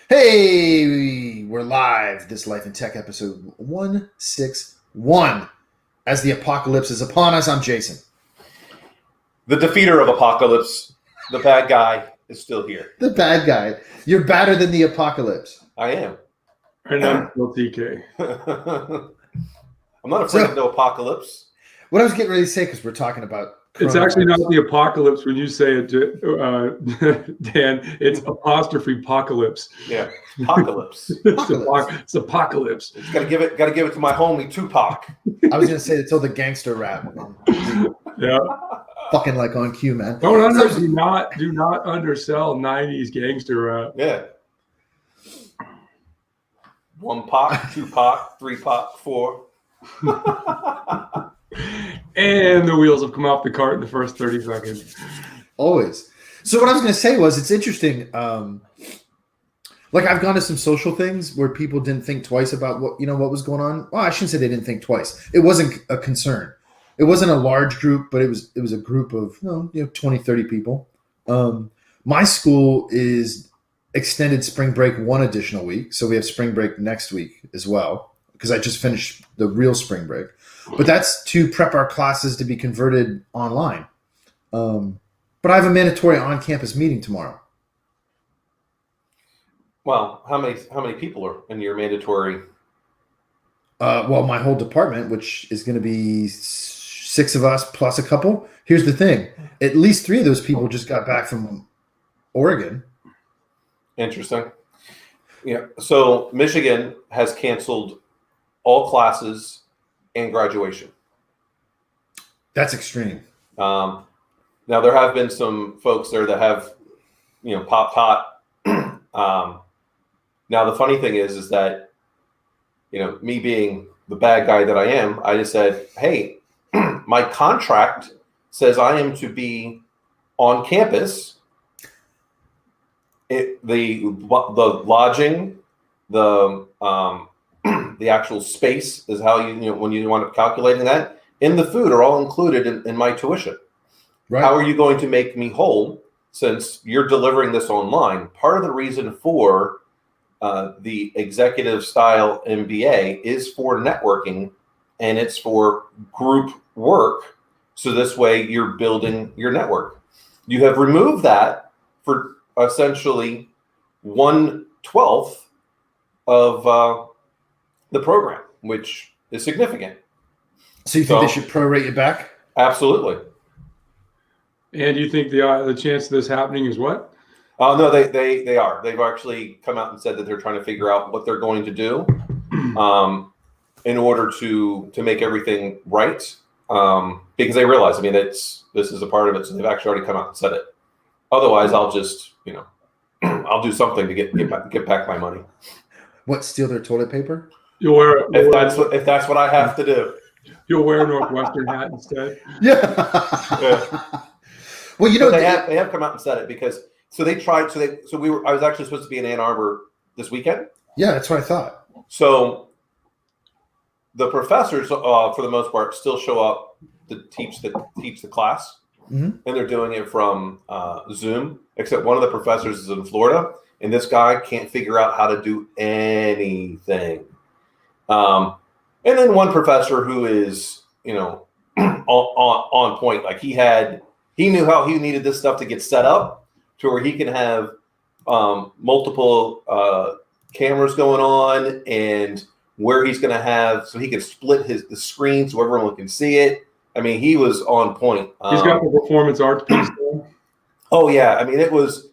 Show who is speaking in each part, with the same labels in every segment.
Speaker 1: Hey, we're live. This Life in Tech episode 161. As the apocalypse is upon us, I'm Jason.
Speaker 2: The defeater of apocalypse, the bad guy, is still here.
Speaker 1: The bad guy. You're badder than the apocalypse.
Speaker 2: I am.
Speaker 3: And I'm still TK.
Speaker 2: I'm not afraid of no apocalypse.
Speaker 1: What I was getting ready to say, because we're talking about
Speaker 3: It's actually not the apocalypse when you say it, Dan. It's apostrophe apocalypse.
Speaker 2: Yeah, apocalypse.
Speaker 3: It's apocalypse.
Speaker 2: Got to give it to my homie Tupac.
Speaker 1: I was going to say it's all the gangster rap.
Speaker 3: Yeah.
Speaker 1: Fucking like on cue, man.
Speaker 3: Do not undersell 90s gangster rap.
Speaker 2: Yeah. 1 Pac, 2 Pac, 3 Pac, 4.
Speaker 3: And the wheels have come off the cart in the first 30 seconds.
Speaker 1: Always. So what I was going to say was it's interesting. Like I've gone to some social things where people didn't think twice about what was going on. Well, I shouldn't say they didn't think twice. It wasn't a concern. It wasn't a large group, but it was a group of 20, 30 people. My school is extended spring break 1 additional week. So we have spring break next week as well, because I just finished the real spring break. But that's to prep our classes to be converted online. But I have a mandatory on-campus meeting tomorrow.
Speaker 2: Well, how many people are in your mandatory?
Speaker 1: Well, my whole department, which is going to be 6 of us plus a couple. Here's the thing. At least 3 of those people just got back from Oregon.
Speaker 2: Interesting. Yeah. So Michigan has canceled all classes and graduation.
Speaker 1: That's extreme.
Speaker 2: Now there have been some folks there that have, popped hot. Now the funny thing is that, me being the bad guy that I am, I just said, hey, my contract says I am to be on campus. The lodging, the actual space is how when you want to calculating that, and the food are all included in my tuition. Right. How are you going to make me whole since you're delivering this online? Part of the reason for the executive style MBA is for networking, and it's for group work. So this way you're building your network. You have removed that for essentially 1/12 of the program, which is significant.
Speaker 1: So you think they should prorate you back?
Speaker 2: Absolutely.
Speaker 3: And you think the chance of this happening is what?
Speaker 2: No, they are. They've actually come out and said that they're trying to figure out what they're going to do in order to make everything right. Because they realize, this is a part of it. So they've actually already come out and said it. Otherwise, I'll just, I'll do something to get back my money.
Speaker 1: What, steal their toilet paper?
Speaker 2: If that's what I have to do.
Speaker 3: You'll wear a Northwestern hat instead.
Speaker 1: Yeah. Well,
Speaker 2: they have come out and said it because they tried. I was actually supposed to be in Ann Arbor this weekend.
Speaker 1: Yeah, that's what I thought.
Speaker 2: So the professors, for the most part, still show up to teach the class, and they're doing it from Zoom. Except one of the professors is in Florida, and this guy can't figure out how to do anything. And then one professor who is, on point, like he knew how he needed this stuff to get set up to where he can have multiple cameras going on, and where he's going to have, so he can split the screen so everyone can see it. He was on point.
Speaker 3: He's got the performance arts piece there.
Speaker 2: Oh yeah. It was,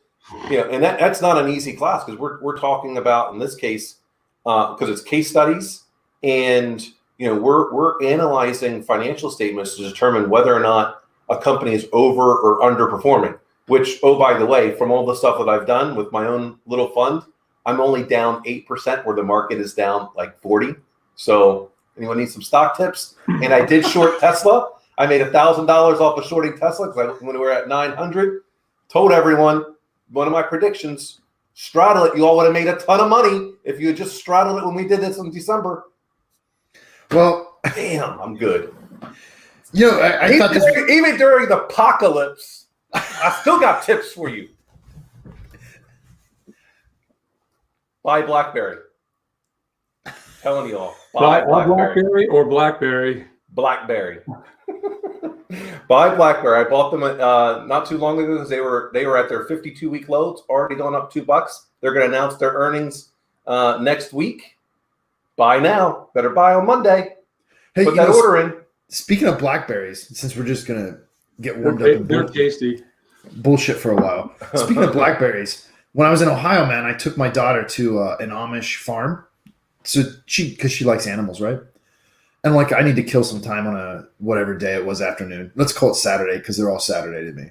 Speaker 2: and that's not an easy class because we're talking about, in this case, because it's case studies, and we're analyzing financial statements to determine whether or not a company is over or underperforming. Which, oh, by the way, from all the stuff that I've done with my own little fund, I'm only down 8% where the market is down like 40. So anyone needs some stock tips? And I did short Tesla. I made $1,000 off of shorting Tesla because when we were at 900, told everyone one of my predictions: straddle it. You all would have made a ton of money if you had just straddled it when we did this in December.
Speaker 1: Well,
Speaker 2: damn, I'm good.
Speaker 1: I thought
Speaker 2: even during the apocalypse, I still got tips for you. Buy BlackBerry. Telling you all.
Speaker 3: Buy
Speaker 2: Buy
Speaker 3: a
Speaker 2: BlackBerry.
Speaker 3: BlackBerry or BlackBerry.
Speaker 2: BlackBerry. Buy BlackBerry. I bought them not too long ago because they were at their 52-week lows, already gone up $2. They're going to announce their earnings next week. Buy now. Better buy on Monday.
Speaker 1: Hey,
Speaker 2: Put that order in.
Speaker 1: Speaking of blackberries, since we're just gonna get warmed up and
Speaker 3: They're tasty.
Speaker 1: bullshit for a while. Speaking of blackberries, when I was in Ohio, man, I took my daughter to an Amish farm. So because she likes animals, right? And like, I need to kill some time on a whatever day it was afternoon. Let's call it Saturday because they're all Saturday to me.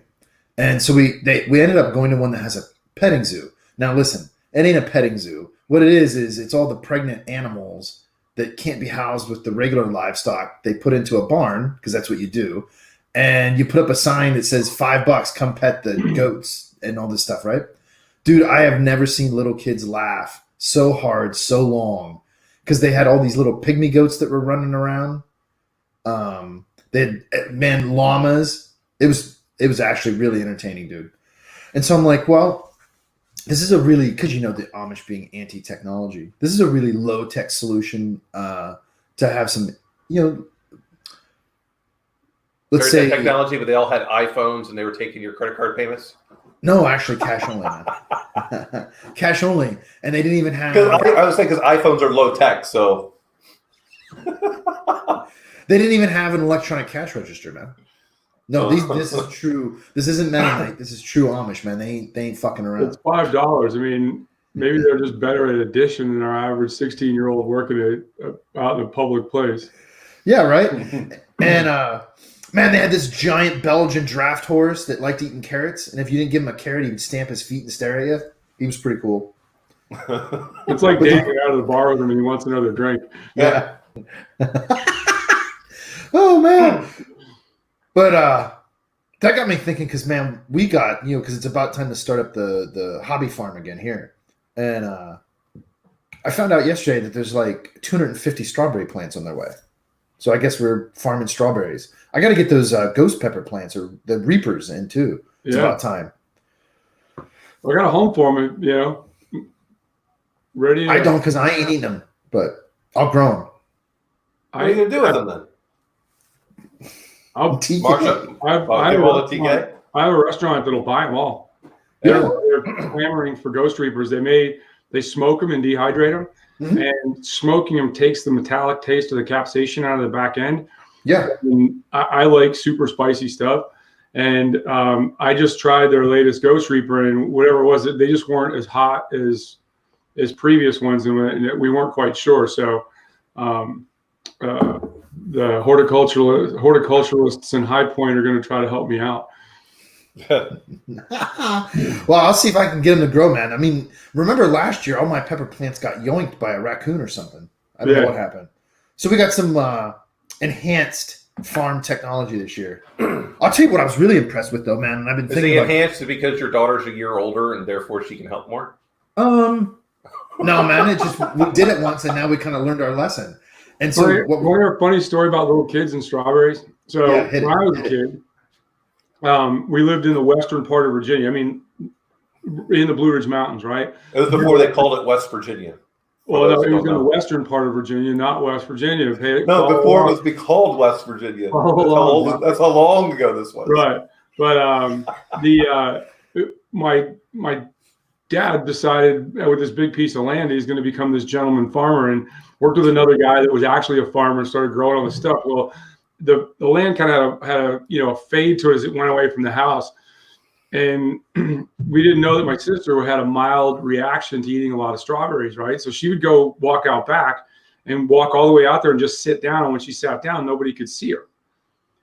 Speaker 1: And so we ended up going to one that has a petting zoo. Now listen, it ain't a petting zoo. What it is it's all the pregnant animals that can't be housed with the regular livestock. They put into a barn because that's what you do. And you put up a sign that says $5, come pet the goats and all this stuff, right? Dude, I have never seen little kids laugh so hard, so long, because they had all these little pygmy goats that were running around. They had, llamas. It was actually really entertaining, dude. And so I'm like, well, this is a really, because the Amish being anti-technology, this is a really low-tech solution to have some, let's say
Speaker 2: technology, but they all had iPhones and they were taking your credit card payments.
Speaker 1: No, actually, cash only. Man. Cash only, and they didn't even have.
Speaker 2: I was saying because iPhones are low tech, so
Speaker 1: they didn't even have an electronic cash register, man. No, this is true. This isn't Mennonite. This is true Amish, man. They ain't fucking around.
Speaker 3: It's $5. I mean, maybe they're just better at addition than our average 16-year-old working out in a public place.
Speaker 1: Yeah, right. And man, they had this giant Belgian draft horse that liked eating carrots, and if you didn't give him a carrot, he would stamp his feet and stare at you. He was pretty cool.
Speaker 3: It's like dancing out of the bar with him and he wants another drink.
Speaker 1: Yeah. Oh man. But that got me thinking because, man, we got, because it's about time to start up the hobby farm again here. And I found out yesterday that there's like 250 strawberry plants on their way. So I guess we're farming strawberries. I got to get those ghost pepper plants or the reapers in too. It's about time.
Speaker 3: I got a home for them, ready.
Speaker 1: I don't because I ain't eating them, but I'll grow them.
Speaker 2: What are you going to do with them then?
Speaker 3: I'll
Speaker 2: TK.
Speaker 3: I have a restaurant that'll buy them all. They're clamoring for ghost reapers. They smoke them and dehydrate them, and smoking them takes the metallic taste of the capsaicin out of the back end.
Speaker 1: Yeah,
Speaker 3: and I like super spicy stuff, and I just tried their latest ghost reaper, and whatever it was, they just weren't as hot as previous ones, and we weren't quite sure. So. The horticulturalists in High Point are going to try to help me out.
Speaker 1: Well, I'll see if I can get them to grow, man. I mean, remember last year, all my pepper plants got yoinked by a raccoon or something. I don't know what happened. So we got some enhanced farm technology this year. I'll tell you what I was really impressed with, though, man. And I've been thinking
Speaker 2: about enhanced because your daughter's a year older and therefore she can help more.
Speaker 1: No, man. It just we did it once, and now we kind of learned our lesson. And so,
Speaker 3: want to hear a funny story about little kids and strawberries? So when I was a kid, we lived in the western part of Virginia. I mean, in the Blue Ridge Mountains, right?
Speaker 2: It was before they called it West Virginia.
Speaker 3: Well, no, it was in the western part of Virginia, not West Virginia.
Speaker 2: No, before it was called West Virginia. That's how long ago this was.
Speaker 3: Right, but my dad decided with this big piece of land he's going to become this gentleman farmer, and worked with another guy that was actually a farmer and started growing all this stuff. Well, the land kind of had a fade to it as it went away from the house, and we didn't know that my sister had a mild reaction to eating a lot of strawberries, right? So she would go walk out back and walk all the way out there and just sit down. And when she sat down, nobody could see her.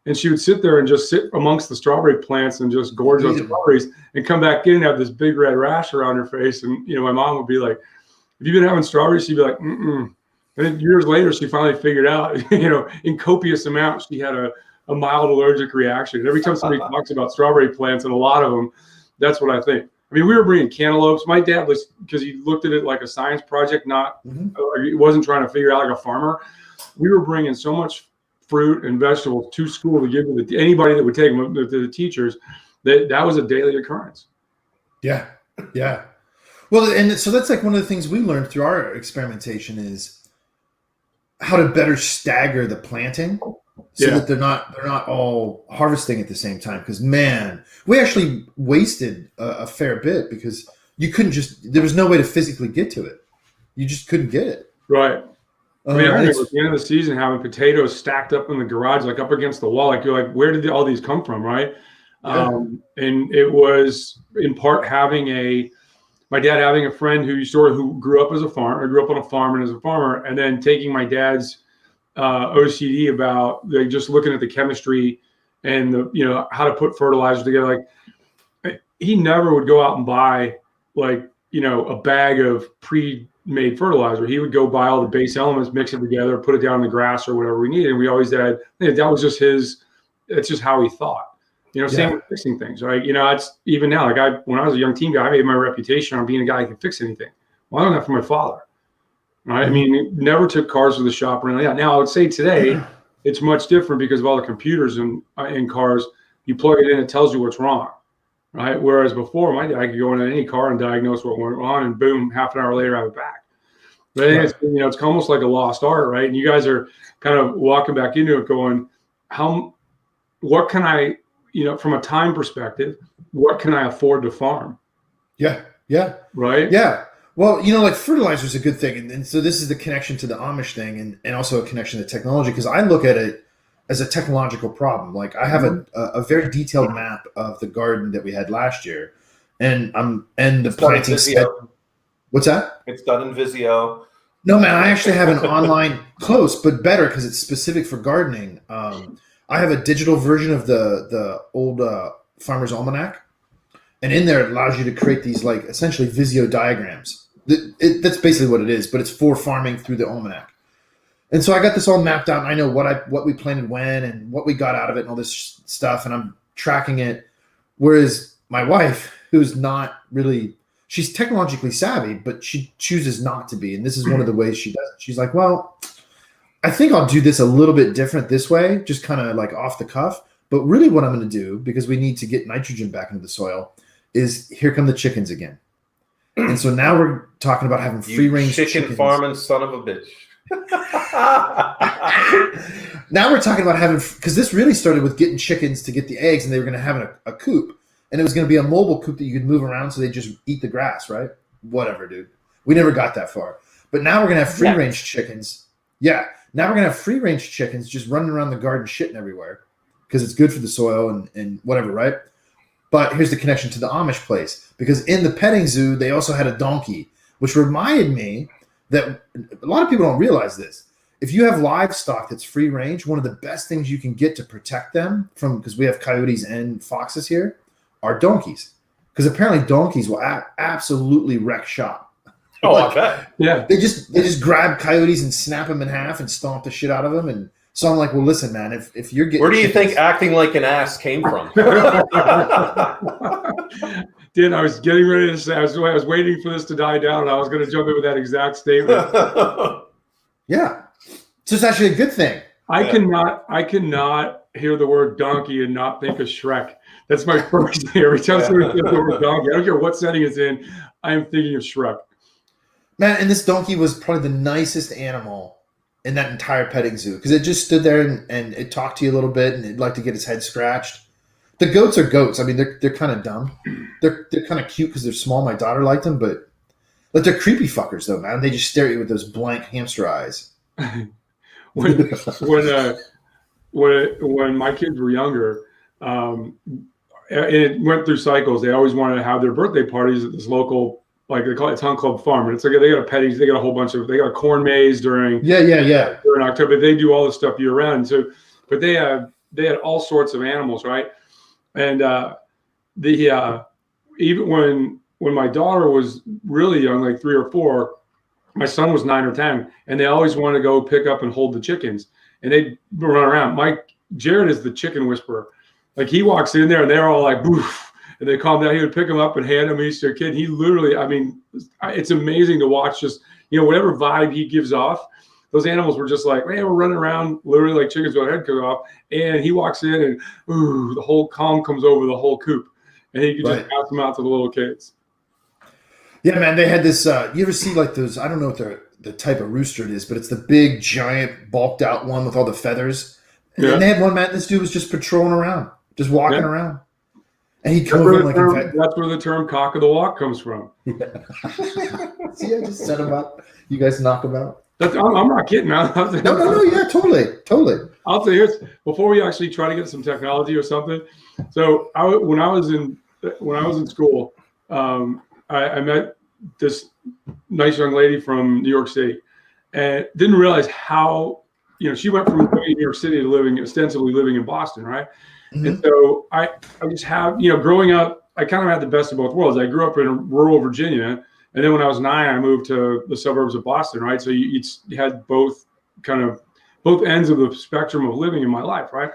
Speaker 3: And she would sit there and just sit amongst the strawberry plants and just gorge on strawberries and come back in and have this big red rash around her face. And, my mom would be like, have you been having strawberries? She'd be like, mm-mm. And then years later, she finally figured out, in copious amounts, she had a mild allergic reaction. And every time somebody talks about strawberry plants, and a lot of them, that's what I think. I mean, we were bringing cantaloupes. My dad was, because he looked at it like a science project, he wasn't trying to figure out like a farmer. We were bringing so much fruit and vegetables to school to give to anybody that would take them, to the teachers, that was a daily occurrence.
Speaker 1: Yeah. Well, and so that's like one of the things we learned through our experimentation is how to better stagger the planting so that they're not all harvesting at the same time. Because man, we actually wasted a fair bit because there was no way to physically get to it. You just couldn't get it.
Speaker 3: Right. I mean, I remember at the end of the season having potatoes stacked up in the garage, like up against the wall. Like you're like, where did all these come from, right? Yeah. And it was in part my dad having a friend who grew up as a farmer, grew up on a farm and as a farmer, and then taking my dad's OCD about like just looking at the chemistry and the how to put fertilizer together. Like he never would go out and buy like a bag of pre-made fertilizer. He would go buy all the base elements, mix it together, put it down in the grass or whatever we needed. And we always had that was just it's just how he thought. Same with fixing things, right? It's even now. Like when I was a young team guy, I made my reputation on being a guy who can fix anything. Well, I learned that from my father, right? I mean, he never took cars to the shop or anything like that. Now, I would say today it's much different because of all the computers in cars. You plug it in, it tells you what's wrong, right? Whereas before, my dad could go into any car and diagnose what went wrong, and boom, half an hour later, I have it back. But I think it's almost like a lost art, right? And you guys are kind of walking back into it, going, what can I? From a time perspective, what can I afford to farm?
Speaker 1: Yeah.
Speaker 3: Right?
Speaker 1: Yeah. Well, like fertilizer is a good thing. And so this is the connection to the Amish thing and also a connection to technology, because I look at it as a technological problem. Like I have a very detailed map of the garden that we had last year and the planting schedule. What's that?
Speaker 2: It's done in Visio.
Speaker 1: No, man, I actually have an online close, but better because it's specific for gardening. I have a digital version of the old Farmer's Almanac, and in there it allows you to create these like essentially Visio diagrams. That's basically what it is, but it's for farming through the almanac. And so I got this all mapped out, and I know what we planted when and what we got out of it and all this stuff, and I'm tracking it. Whereas my wife, who's not really, she's technologically savvy, but she chooses not to be, and this is one of the ways she does it. She's like, well, I think I'll do this a little bit different this way, just kind of like off the cuff. But really what I'm going to do, because we need to get nitrogen back into the soil, is here come the chickens again. And so now we're talking about having free-range chicken
Speaker 2: farming son of a bitch.
Speaker 1: Now we're talking about having, because this really started with getting chickens to get the eggs, and they were going to have a coop. And it was going to be a mobile coop that you could move around so they just eat the grass, right? Whatever, dude. We never got that far. But now we're going to have free-range chickens. Yeah. Now we're going to have free-range chickens just running around the garden shitting everywhere because it's good for the soil and whatever, right? But here's the connection to the Amish place, because in the petting zoo, they also had a donkey, which reminded me that a lot of people don't realize this. If you have livestock that's free-range, one of the best things you can get to protect them from, because we have coyotes and foxes here, are donkeys. Because apparently donkeys will absolutely wreck shop.
Speaker 2: Oh, I bet.
Speaker 3: Yeah.
Speaker 1: They just grab coyotes and snap them in half and stomp the shit out of them. And so I'm like, well, listen, man, if you're getting,
Speaker 2: where do you think acting like an ass came from?
Speaker 3: Dude, I was getting ready to say, I was waiting for this to die down, and I was going to jump in with that exact statement.
Speaker 1: Yeah. So it's actually a good thing.
Speaker 3: I cannot hear the word donkey and not think of Shrek. That's my first thing. Every time somebody says the word donkey, I don't care what setting it's in, I am thinking of Shrek.
Speaker 1: Man, and this donkey was probably the nicest animal in that entire petting zoo, because it just stood there and it talked to you a little bit, and it'd like to get its head scratched. The goats are goats. I mean, they're kind of dumb. They're kind of cute because they're small. My daughter liked them, but like they're creepy fuckers though, man. They just stare at you with those blank hamster eyes.
Speaker 3: when my kids were younger, it went through cycles. They always wanted to have their birthday parties at this local, like they call it Town Club Farm, and it's like they got a petting, they got a whole bunch of, they got a corn maze during during October. They do all this stuff year round. So, but they had all sorts of animals, right? And even when my daughter was really young, like 3 or 4, my son was 9 or 10, and they always wanted to go pick up and hold the chickens, and they'd run around. Jared is the chicken whisperer. Like he walks in there and they're all like, boof. And they calm down. He would pick him up and hand him each to a kid. He literally, I mean, it's amazing to watch just, whatever vibe he gives off. Those animals were just like, man, we're running around literally like chickens with their head cut off. And he walks in and, the whole calm comes over the whole coop. And he can just pass them out to the little kids.
Speaker 1: Yeah, man, they had this. You ever see like those? I don't know what the type of rooster it is, but it's the big, giant, bulked out one with all the feathers.
Speaker 3: Yeah.
Speaker 1: And they had one man. This dude was just patrolling around, just walking
Speaker 3: Yeah.
Speaker 1: around, and he
Speaker 3: That's
Speaker 1: drove
Speaker 3: where,
Speaker 1: in
Speaker 3: the
Speaker 1: like
Speaker 3: term, that's where the term "cock of the walk" comes from.
Speaker 1: See, I just said about you guys knock about.
Speaker 3: I'm not kidding.
Speaker 1: No, yeah, totally.
Speaker 3: I'll tell you this before we actually try to get some technology or something. So when I was in school, I met this nice young lady from New York City, and didn't realize how she went from living in New York City to ostensibly living in Boston, right?
Speaker 1: Mhm.
Speaker 3: And so I just have growing up, I kind of had the best of both worlds. I grew up in rural Virginia, and then when I was 9, I moved to the suburbs of Boston, right? So you had both ends of the spectrum of living in my life, right?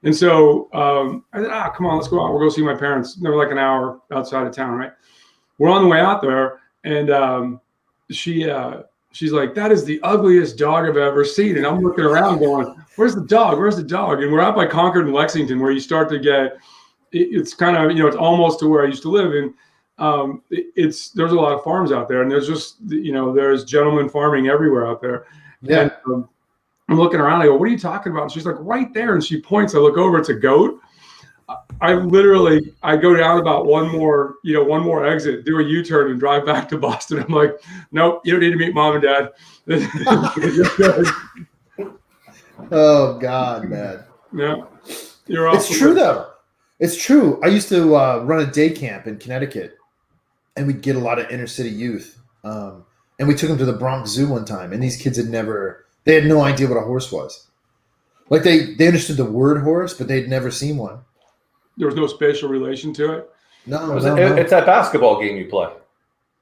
Speaker 3: And so I said, come on, let's go out. We'll go see my parents. They're like an hour outside of town, right? We're on the way out there, and she's like, that is the ugliest dog I've ever seen. And I'm looking around going, where's the dog? Where's the dog? And we're out by Concord and Lexington, where you start to get, it's kind of, it's almost to where I used to live. And there's a lot of farms out there, and there's just, there's gentlemen farming everywhere out there.
Speaker 1: Yeah.
Speaker 3: And, I'm looking around. I go, what are you talking about? And she's like, right there. And she points. I look over. It's a goat. I go down about one more exit, do a U-turn, and drive back to Boston. I'm like, nope, you don't need to meet mom and dad.
Speaker 1: Oh God, man.
Speaker 3: Yeah, you're off.
Speaker 1: It's true though. It's true. I used to run a day camp in Connecticut, and we'd get a lot of inner city youth. And we took them to the Bronx Zoo one time, and these kids they had no idea what a horse was. Like they understood the word horse, but they'd never seen one.
Speaker 3: There was no spatial relation to it.
Speaker 1: No.
Speaker 2: It's that basketball game you play.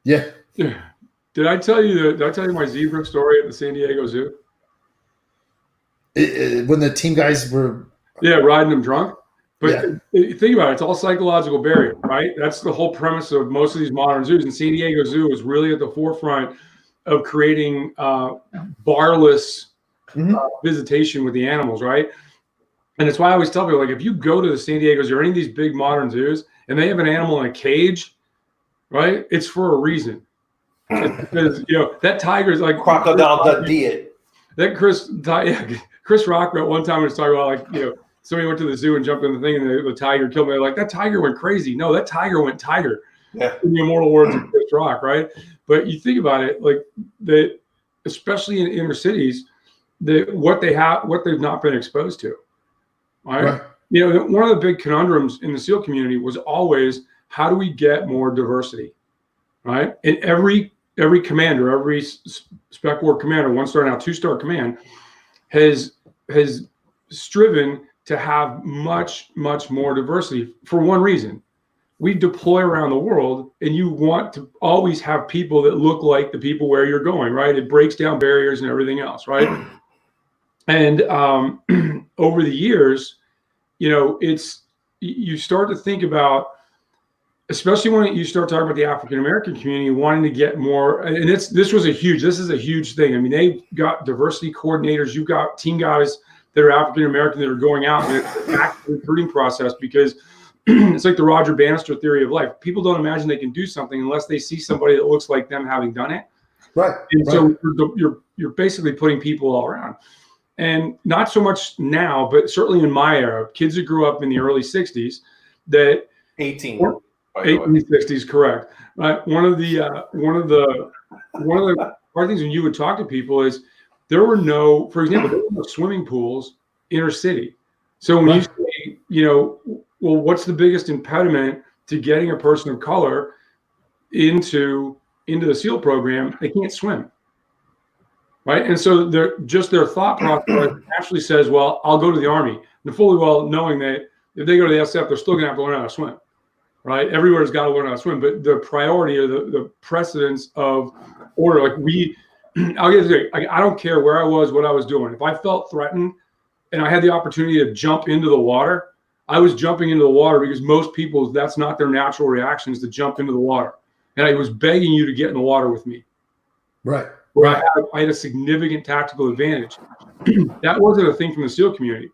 Speaker 1: Yeah.
Speaker 3: Did I tell you my zebra story at the San Diego Zoo?
Speaker 1: When the team guys were
Speaker 3: riding them drunk. But
Speaker 1: Yeah.
Speaker 3: think about it, it's all psychological barrier, right? That's the whole premise of most of these modern zoos. And San Diego Zoo is really at the forefront of creating barless visitation with the animals, right? And it's why I always tell people, like, if you go to the San Diego's or any of these big modern zoos and they have an animal in a cage, right? It's for a reason. It's because that tiger is like
Speaker 2: Crocodile Dundee.
Speaker 3: That Chris Rock at one time was talking about, like, somebody went to the zoo and jumped in the thing and the tiger killed me. They're like, that tiger went crazy. No, that tiger went tiger.
Speaker 2: Yeah.
Speaker 3: In the immortal words of Chris Rock, right? But you think about it, like that, especially in inner cities, what they've not been exposed to, right? One of the big conundrums in the SEAL community was always, how do we get more diversity, right? And every commander, every spec war commander, 1-star now 2-star command, has striven to have much, much more diversity for one reason. We deploy around the world, and you want to always have people that look like the people where you're going, right? It breaks down barriers and everything else, right? And over the years, you start to think about, especially when you start talking about the African American community, wanting to get more. And this is a huge thing. I mean, they've got diversity coordinators. You've got team guys that are African American that are going out in an active recruiting process, because it's like the Roger Bannister theory of life. People don't imagine they can do something unless they see somebody that looks like them having done it.
Speaker 1: Right.
Speaker 3: And so you're basically putting people all around. And not so much now, but certainly in my era, kids that grew up in the early 60s, that 1860s, correct. Right. One of the hard things when you would talk to people is there were no swimming pools inner city. So when you say, well, what's the biggest impediment to getting a person of color into the SEAL program? They can't swim. Right. And so their thought process actually says, well, I'll go to the Army. And fully well knowing that if they go to the SF, they're still going to have to learn how to swim. Right. Everywhere's got to learn how to swim. But the priority or the precedence of order, I'll get to I don't care where I was, what I was doing. If I felt threatened and I had the opportunity to jump into the water, I was jumping into the water, because most people, that's not their natural reaction, is to jump into the water. And I was begging you to get in the water with me.
Speaker 1: Right.
Speaker 3: Where I had a significant tactical advantage. That wasn't a thing from the SEAL community.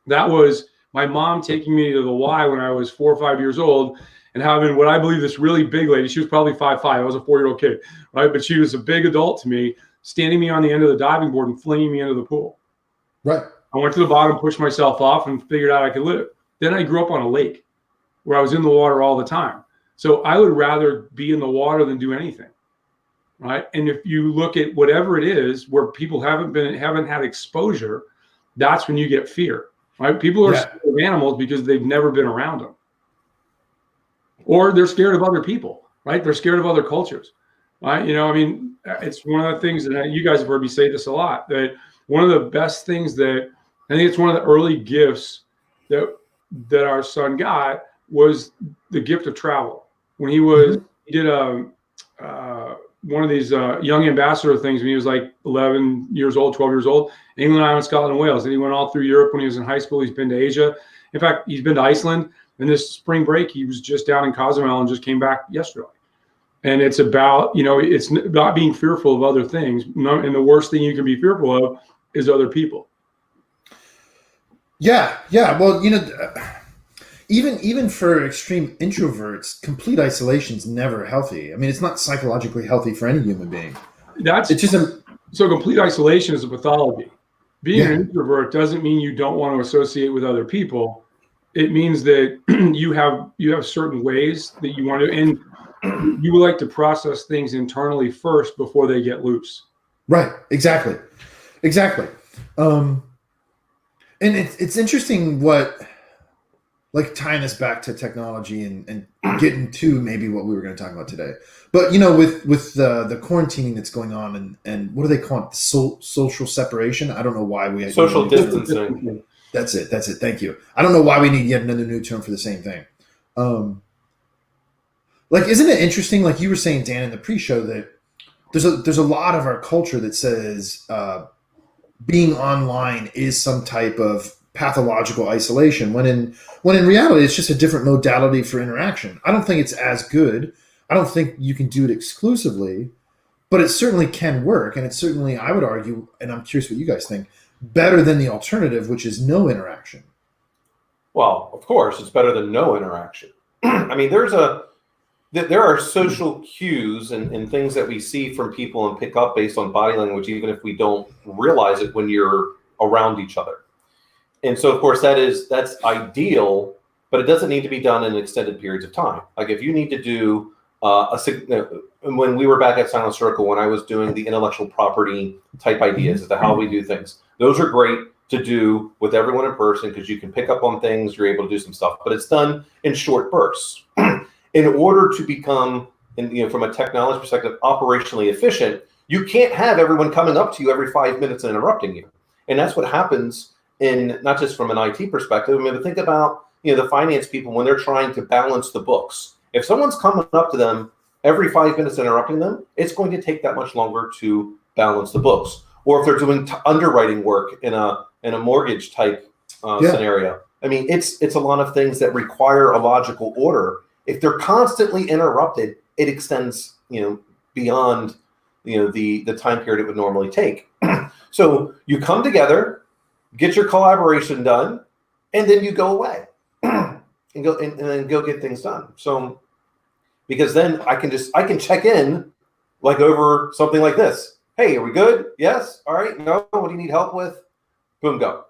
Speaker 3: That was my mom taking me to the Y when I was 4 or 5 years old and having what I believe this really big lady, she was probably 5'5". I was a 4-year-old kid, right? But she was a big adult to me, standing me on the end of the diving board and flinging me into the pool.
Speaker 1: Right.
Speaker 3: I went to the bottom, pushed myself off, and figured out I could live. Then I grew up on a lake where I was in the water all the time. So I would rather be in the water than do anything, right? And if you look at whatever it is where people haven't had exposure, that's when you get fear, right? People are scared of animals because they've never been around them. Or they're scared of other people, right? They're scared of other cultures, right? I mean, it's one of the things that you guys have heard me say this a lot, that one of the best things that I think it's one of the early gifts that our son got was the gift of travel. When he did one of these young ambassador things when he was like 11 years old, 12 years old, England, Ireland, Scotland, and Wales. And he went all through Europe when he was in high school. He's been to Asia. In fact, he's been to Iceland. And this spring break, he was just down in Cozumel and just came back yesterday. And it's about, it's not being fearful of other things. And the worst thing you can be fearful of is other people.
Speaker 1: Yeah. Well, even for extreme introverts, complete isolation is never healthy. I mean, it's not psychologically healthy for any human being.
Speaker 3: So complete isolation is a pathology. Being an introvert doesn't mean you don't want to associate with other people. It means that you have certain ways that you want to, and you would like to process things internally first before they get loose.
Speaker 1: Right. Exactly. And it's interesting tying this back to technology and getting to maybe what we were going to talk about today. But, with the quarantining that's going on and what do they call it? Social separation. I don't know why we
Speaker 2: social distancing.
Speaker 1: That's it. Thank you. I don't know why we need yet another new term for the same thing. Isn't it interesting? Like you were saying, Dan, in the pre-show, that there's a lot of our culture that says being online is some type of pathological isolation. When in reality, it's just a different modality for interaction. I don't think it's as good. I don't think you can do it exclusively, but it certainly can work, and it's certainly, I would argue, and I'm curious what you guys think, better than the alternative, which is no interaction.
Speaker 2: Well, of course, it's better than no interaction. I mean, there are social cues and things that we see from people and pick up based on body language, even if we don't realize it when you're around each other. And so, of course, that's ideal, but it doesn't need to be done in extended periods of time. Like if you need to do when we were back at Silent Circle, when I was doing the intellectual property type ideas as to how we do things, those are great to do with everyone in person because you can pick up on things, you're able to do some stuff, but it's done in short bursts. In order to become, from a technology perspective, operationally efficient, you can't have everyone coming up to you every 5 minutes and interrupting you. And that's what happens in not just from an IT perspective. I mean, but think about the finance people when they're trying to balance the books. If someone's coming up to them every 5 minutes interrupting them, it's going to take that much longer to balance the books. Or if they're doing underwriting work in a mortgage type scenario. I mean, it's a lot of things that require a logical order. If they're constantly interrupted, it extends, beyond, the time period it would normally take. So you come together, get your collaboration done, and then you go away and then go get things done. So, because then I can check in like over something like this. Hey, are we good? Yes. All right. No. What do you need help with? Boom, go.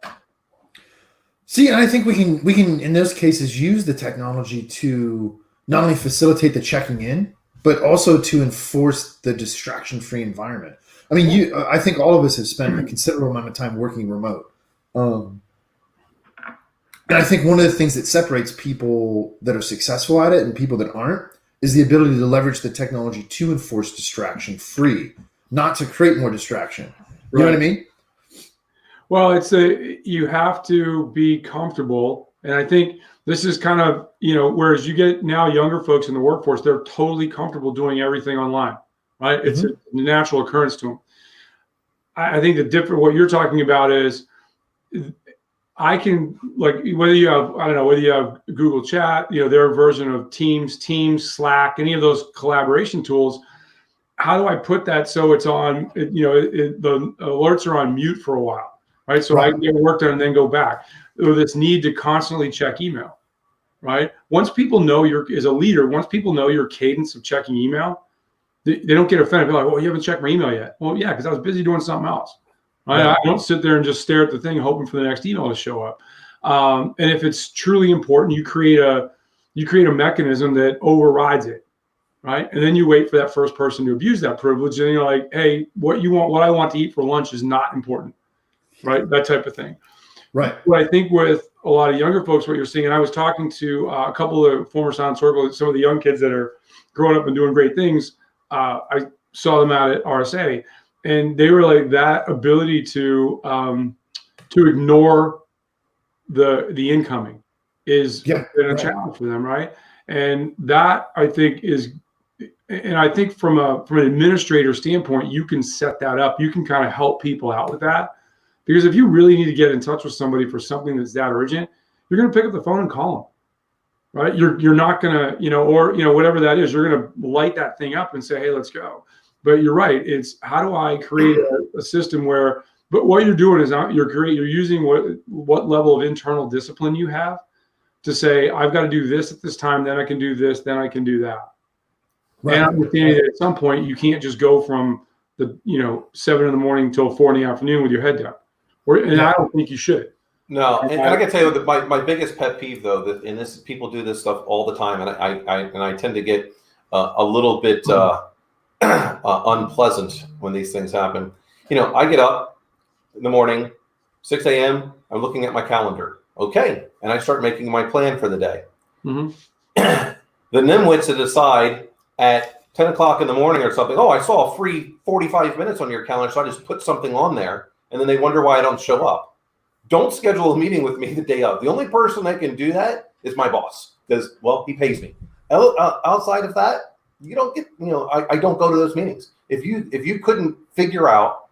Speaker 1: See, and I think we can in those cases use the technology to not only facilitate the checking in, but also to enforce the distraction-free environment. I mean, I think all of us have spent a considerable amount of time working remote. And I think one of the things that separates people that are successful at it and people that aren't is the ability to leverage the technology to enforce distraction-free, not to create more distraction. You know what I mean?
Speaker 3: Well, you have to be comfortable. And I think this is kind of, whereas you get now younger folks in the workforce, they're totally comfortable doing everything online, right? Mm-hmm. It's a natural occurrence to them. I think what you're talking about is I can, like, whether you have Google Chat, their version of Teams, Slack, any of those collaboration tools, how do I put that so it's on, the alerts are on mute for a while, right? So I can get work done and then go back. Or this need to constantly check email, right? Once people know as a leader, once people know your cadence of checking email, they don't get offended. They're like, well, you haven't checked my email yet. Well, yeah, because I was busy doing something else. Right?
Speaker 1: Right.
Speaker 3: I don't sit there and just stare at the thing hoping for the next email to show up. And if it's truly important, you create a mechanism that overrides it, right? And then you wait for that first person to abuse that privilege, and you're like, hey, what I want to eat for lunch is not important, right? That type of thing.
Speaker 1: Right.
Speaker 3: What I think with a lot of younger folks, what you're seeing, and I was talking to a couple of former Silent Circle, some of the young kids that are growing up and doing great things. I saw them out at RSA, and they were like, that ability to ignore the incoming is been a challenge for them, right? And that I think is, and I think from an administrator standpoint, you can set that up. You can kind of help people out with that, because if you really need to get in touch with somebody for something that's that urgent, you're going to pick up the phone and call them, right? You're not going to, or whatever that is, you're going to light that thing up and say, hey, let's go. But you're right. It's how do I create a system where, but what you're doing is you're using what level of internal discipline you have to say, I've got to do this at this time, then I can do this, then I can do that. Right. And understanding that at some point you can't just go from the 7 a.m. till 4 p.m. with your head down. I don't think you should.
Speaker 2: No, and I can tell you that my biggest pet peeve though, and this people do this stuff all the time, and I tend to get a little bit unpleasant when these things happen. I get up in the morning, 6 a.m. I'm looking at my calendar. Okay, and I start making my plan for the day. Mm-hmm. The nimwits that decide at 10 o'clock in the morning or something, oh, I saw a free 45 minutes on your calendar, so I just put something on there, and then they wonder why I don't show up. Don't schedule a meeting with me the day of. The only person that can do that is my boss, because, well, he pays me. Outside of that, you don't get, I don't go to those meetings. If you couldn't figure out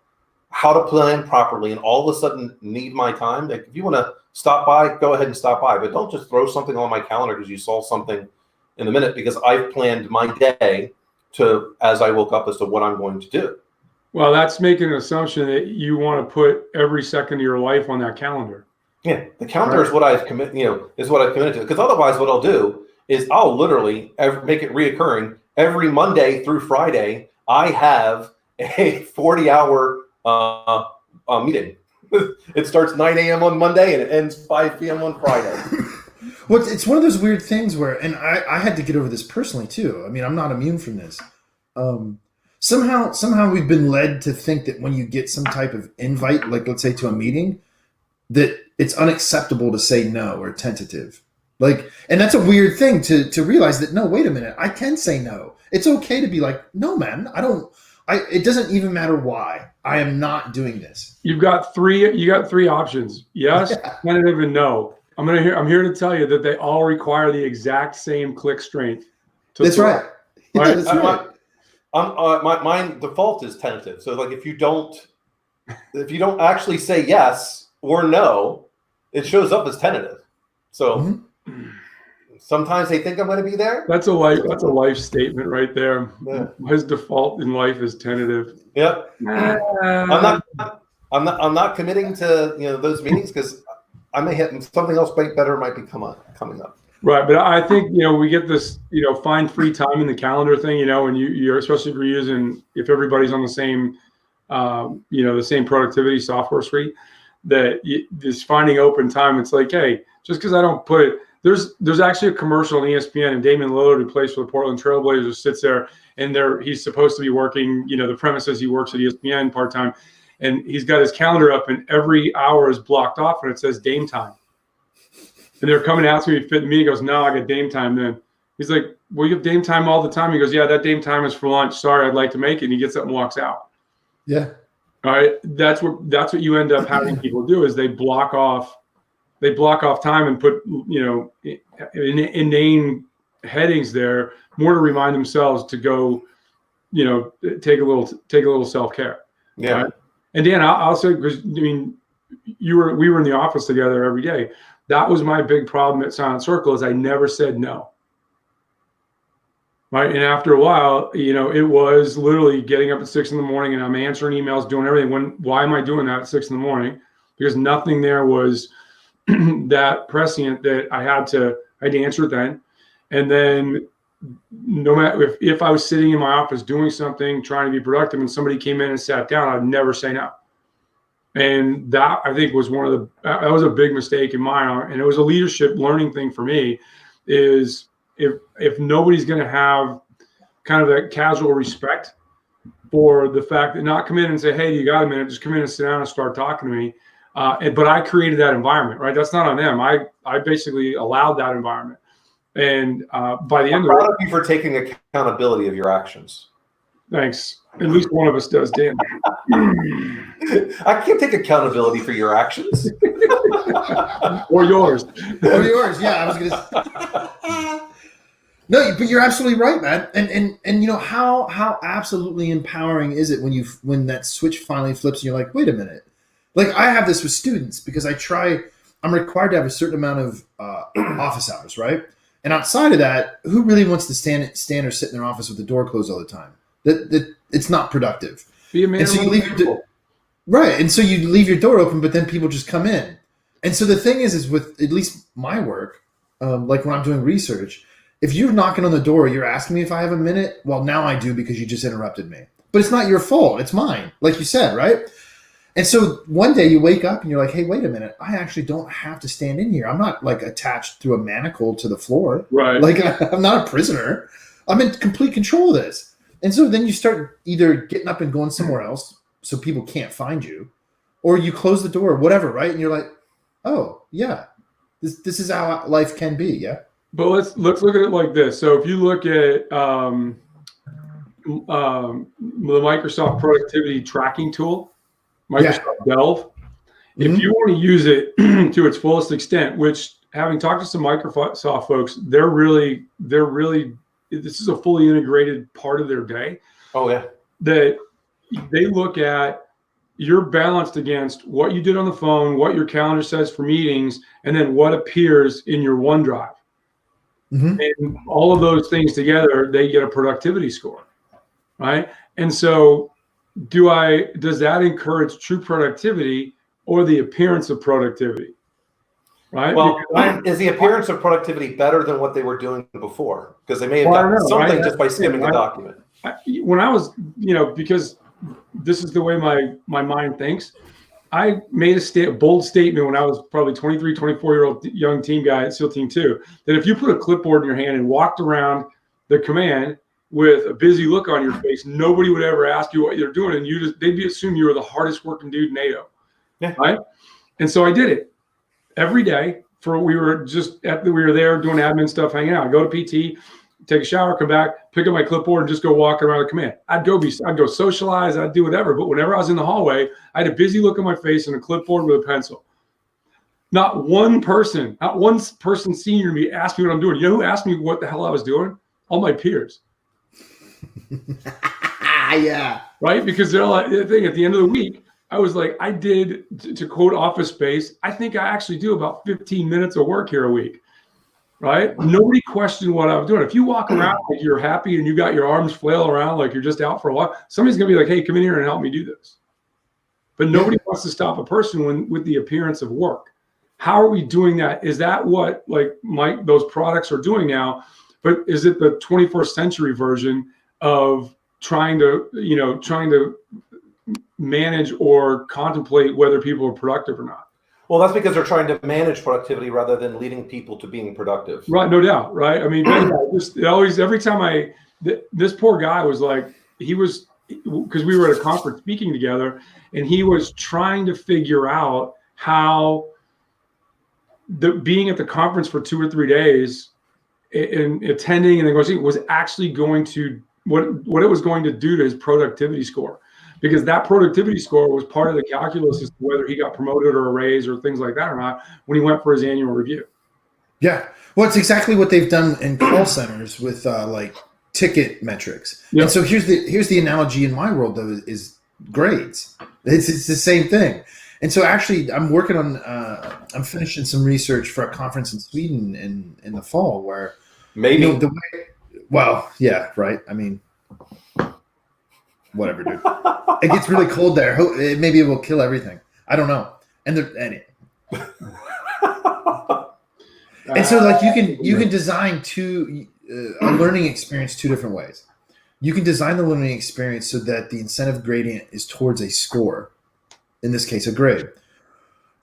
Speaker 2: how to plan properly and all of a sudden need my time, like if you want to stop by, go ahead and stop by, but don't just throw something on my calendar because you saw something in a minute, because I've planned my day as I woke up as to what I'm going to do.
Speaker 3: Well, that's making an assumption that you want to put every second of your life on that calendar.
Speaker 2: Yeah, the calendar is what I've committed to. Because otherwise, what I'll do is I'll literally make it reoccurring every Monday through Friday. I have a 40-hour meeting. It starts 9 a.m. on Monday and it ends 5 p.m. on Friday.
Speaker 1: Well, it's one of those weird things where, and I had to get over this personally too. I mean, I'm not immune from this. Somehow we've been led to think that when you get some type of invite, like let's say to a meeting, that it's unacceptable to say no or tentative. Like, and that's a weird thing to realize that, no, wait a minute, I can say no. It's okay to be like, no, man, it doesn't even matter why. I am not doing this. You got three
Speaker 3: options. Yes, tentative, and no. I'm here to tell you that they all require the exact same click strength.
Speaker 1: That's right. Yeah, that's right.
Speaker 2: My default is tentative. So like if you don't actually say yes or no, it shows up as tentative. So sometimes they think I'm going to be there.
Speaker 3: That's a life statement right there. Yeah. His default in life is tentative.
Speaker 2: Yep. I'm not committing to those meetings because I may have something else better might be coming up.
Speaker 3: Right, but I think we get this find free time in the calendar thing. And you're especially if everybody's on the same the same productivity software suite, that this finding open time. It's like, hey, just because I don't put it, there's actually a commercial on ESPN, and Damian Lillard, who plays for the Portland Trailblazers, sits there, and he's supposed to be working. The premise is he works at ESPN part time, and he's got his calendar up, and every hour is blocked off, and it says Dame time. And they're coming to ask me to fit in the meeting. He goes, no, I got Dame time then. He's like, well, you have Dame time all the time. He goes, yeah, that Dame time is for lunch. Sorry, I'd like to make it. And he gets up and walks out.
Speaker 1: Yeah.
Speaker 3: All right. That's what you end up having people do is they block off time and put, inane headings there more to remind themselves to go, take a little self-care.
Speaker 2: Yeah.
Speaker 3: Right? And Dan, I'll say, because we were in the office together every day. That was my big problem at Silent Circle is I never said no. Right. And after a while, it was literally getting up at 6 a.m. and I'm answering emails, doing everything. Why am I doing that at 6 a.m? Because nothing there was that prescient that I had I had to answer it then. And then no matter if I was sitting in my office doing something, trying to be productive, and somebody came in and sat down, I'd never say no. And that, I think, was that was a big mistake in mine. And it was a leadership learning thing for me, is if nobody's going to have kind of that casual respect for the fact that not come in and say, hey, you got a minute, just come in and sit down and start talking to me. But I created that environment, right? That's not on them. I basically allowed that environment. And by the end
Speaker 2: I'm proud of you for taking accountability of your actions.
Speaker 3: Thanks. At least one of us does, Dan.
Speaker 2: I can't take accountability for your actions.
Speaker 3: Or yours.
Speaker 1: Or yours, yeah. I was gonna. No, but you're absolutely right, man. And you know how absolutely empowering is it when that switch finally flips and you're like, wait a minute. Like I have this with students because I'm required to have a certain amount of office hours, right? And outside of that, who really wants to stand or sit in their office with the door closed all the time? That it's not productive.
Speaker 3: Be a man.
Speaker 1: And so you leave your right, and so you leave your door open, but then people just come in. And so the thing is with at least my work, like when I'm doing research, if you're knocking on the door, you're asking me if I have a minute. Well, now I do because you just interrupted me. But it's not your fault. It's mine, like you said, right? And so one day you wake up and you're like, hey, wait a minute. I actually don't have to stand in here. I'm not like attached through a manacle to the floor.
Speaker 3: Right.
Speaker 1: Like I'm not a prisoner. I'm in complete control of this. And so then you start either getting up and going somewhere else so people can't find you, or you close the door or whatever, right? And you're like, oh, yeah, this is how life can be, yeah?
Speaker 3: But let's look at it like this. So if you look at the Microsoft productivity tracking tool, Microsoft Delve, if you want to use it to its fullest extent, which having talked to some Microsoft folks, they're really this is a fully integrated part of their day.
Speaker 2: Oh yeah.
Speaker 3: That they look at, you're balanced against what you did on the phone, what your calendar says for meetings, and then what appears in your OneDrive. Mm-hmm. And all of those things together, they get a productivity score, right? And so does that encourage true productivity or the appearance of productivity? Right?
Speaker 2: Well, is the appearance of productivity better than what they were doing before? Because they may have gotten something just by skimming the document.
Speaker 3: When I was, because this is the way my mind thinks, I made a bold statement when I was probably 23, 24-year-old young team guy at SEAL Team 2, that if you put a clipboard in your hand and walked around the command with a busy look on your face, nobody would ever ask you what you're doing, and they'd assume you were the hardest working dude in NATO. Yeah. Right? And so I did it every day we were there doing admin stuff, hanging out. I go to PT, take a shower, come back, pick up my clipboard, and just go walk around the command. I'd go socialize, I'd do whatever. But whenever I was in the hallway, I had a busy look on my face and a clipboard with a pencil. Not one person senior to me asked me what I'm doing. You know who asked me what the hell I was doing? All my peers.
Speaker 1: Yeah.
Speaker 3: Right? Because they're like, the thing at the end of the week, I was like, I did, to quote Office Space, I think I actually do about 15 minutes of work here a week. Right? Nobody questioned what I was doing. If you walk around like you're happy and you got your arms flail around like you're just out for a walk, somebody's going to be like, hey, come in here and help me do this. But nobody wants to stop a person with the appearance of work. How are we doing that? Is that what those products are doing now? But is it the 21st century version of trying to manage or contemplate whether people are productive or not?
Speaker 2: Well, that's because they're trying to manage productivity rather than leading people to being productive.
Speaker 3: Right, no doubt. Right. I mean, every time this poor guy was like, because we were at a conference speaking together, and he was trying to figure out how being at the conference for 2 or 3 days and attending and then going was actually going to what it was going to do to his productivity score. Because that productivity score was part of the calculus as to whether he got promoted or a raise or things like that or not when he went for his annual review.
Speaker 1: Yeah. Well, it's exactly what they've done in call centers with ticket metrics. Yep. And so here's the analogy in my world, though, is grades. It's the same thing. And so actually I'm working on I'm finishing some research for a conference in Sweden in the fall where
Speaker 2: maybe
Speaker 1: yeah, right. I mean, whatever, dude. It gets really cold there. Maybe it will kill everything. I don't know. And so, like, you can design a learning experience two different ways. You can design the learning experience so that the incentive gradient is towards a score, in this case, a grade.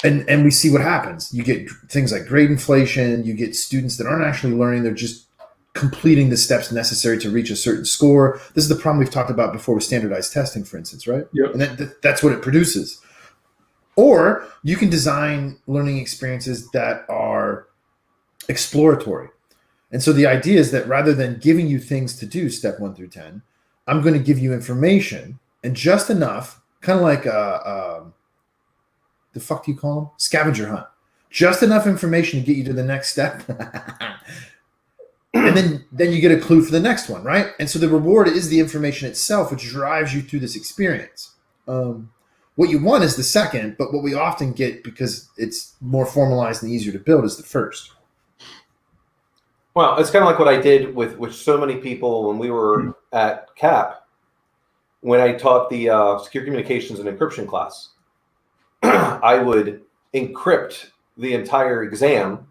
Speaker 1: And we see what happens. You get things like grade inflation. You get students that aren't actually learning; they're just completing the steps necessary to reach a certain score. This is the problem we've talked about before with standardized testing, for instance, right?
Speaker 3: Yep.
Speaker 1: And that's what it produces. Or you can design learning experiences that are exploratory. And so the idea is that rather than giving you things to do, step 1 through 10, I'm going to give you information and just enough, kind of like the fuck do you call them? Scavenger hunt. Just enough information to get you to the next step. And then you get a clue for the next one, right? And so the reward is the information itself, which drives you through this experience. What you want is the second, but what we often get, because it's more formalized and easier to build, is the first.
Speaker 2: Well, it's kind of like what I did with so many people when we were at CAP, when I taught the secure communications and encryption class. I would encrypt the entire exam,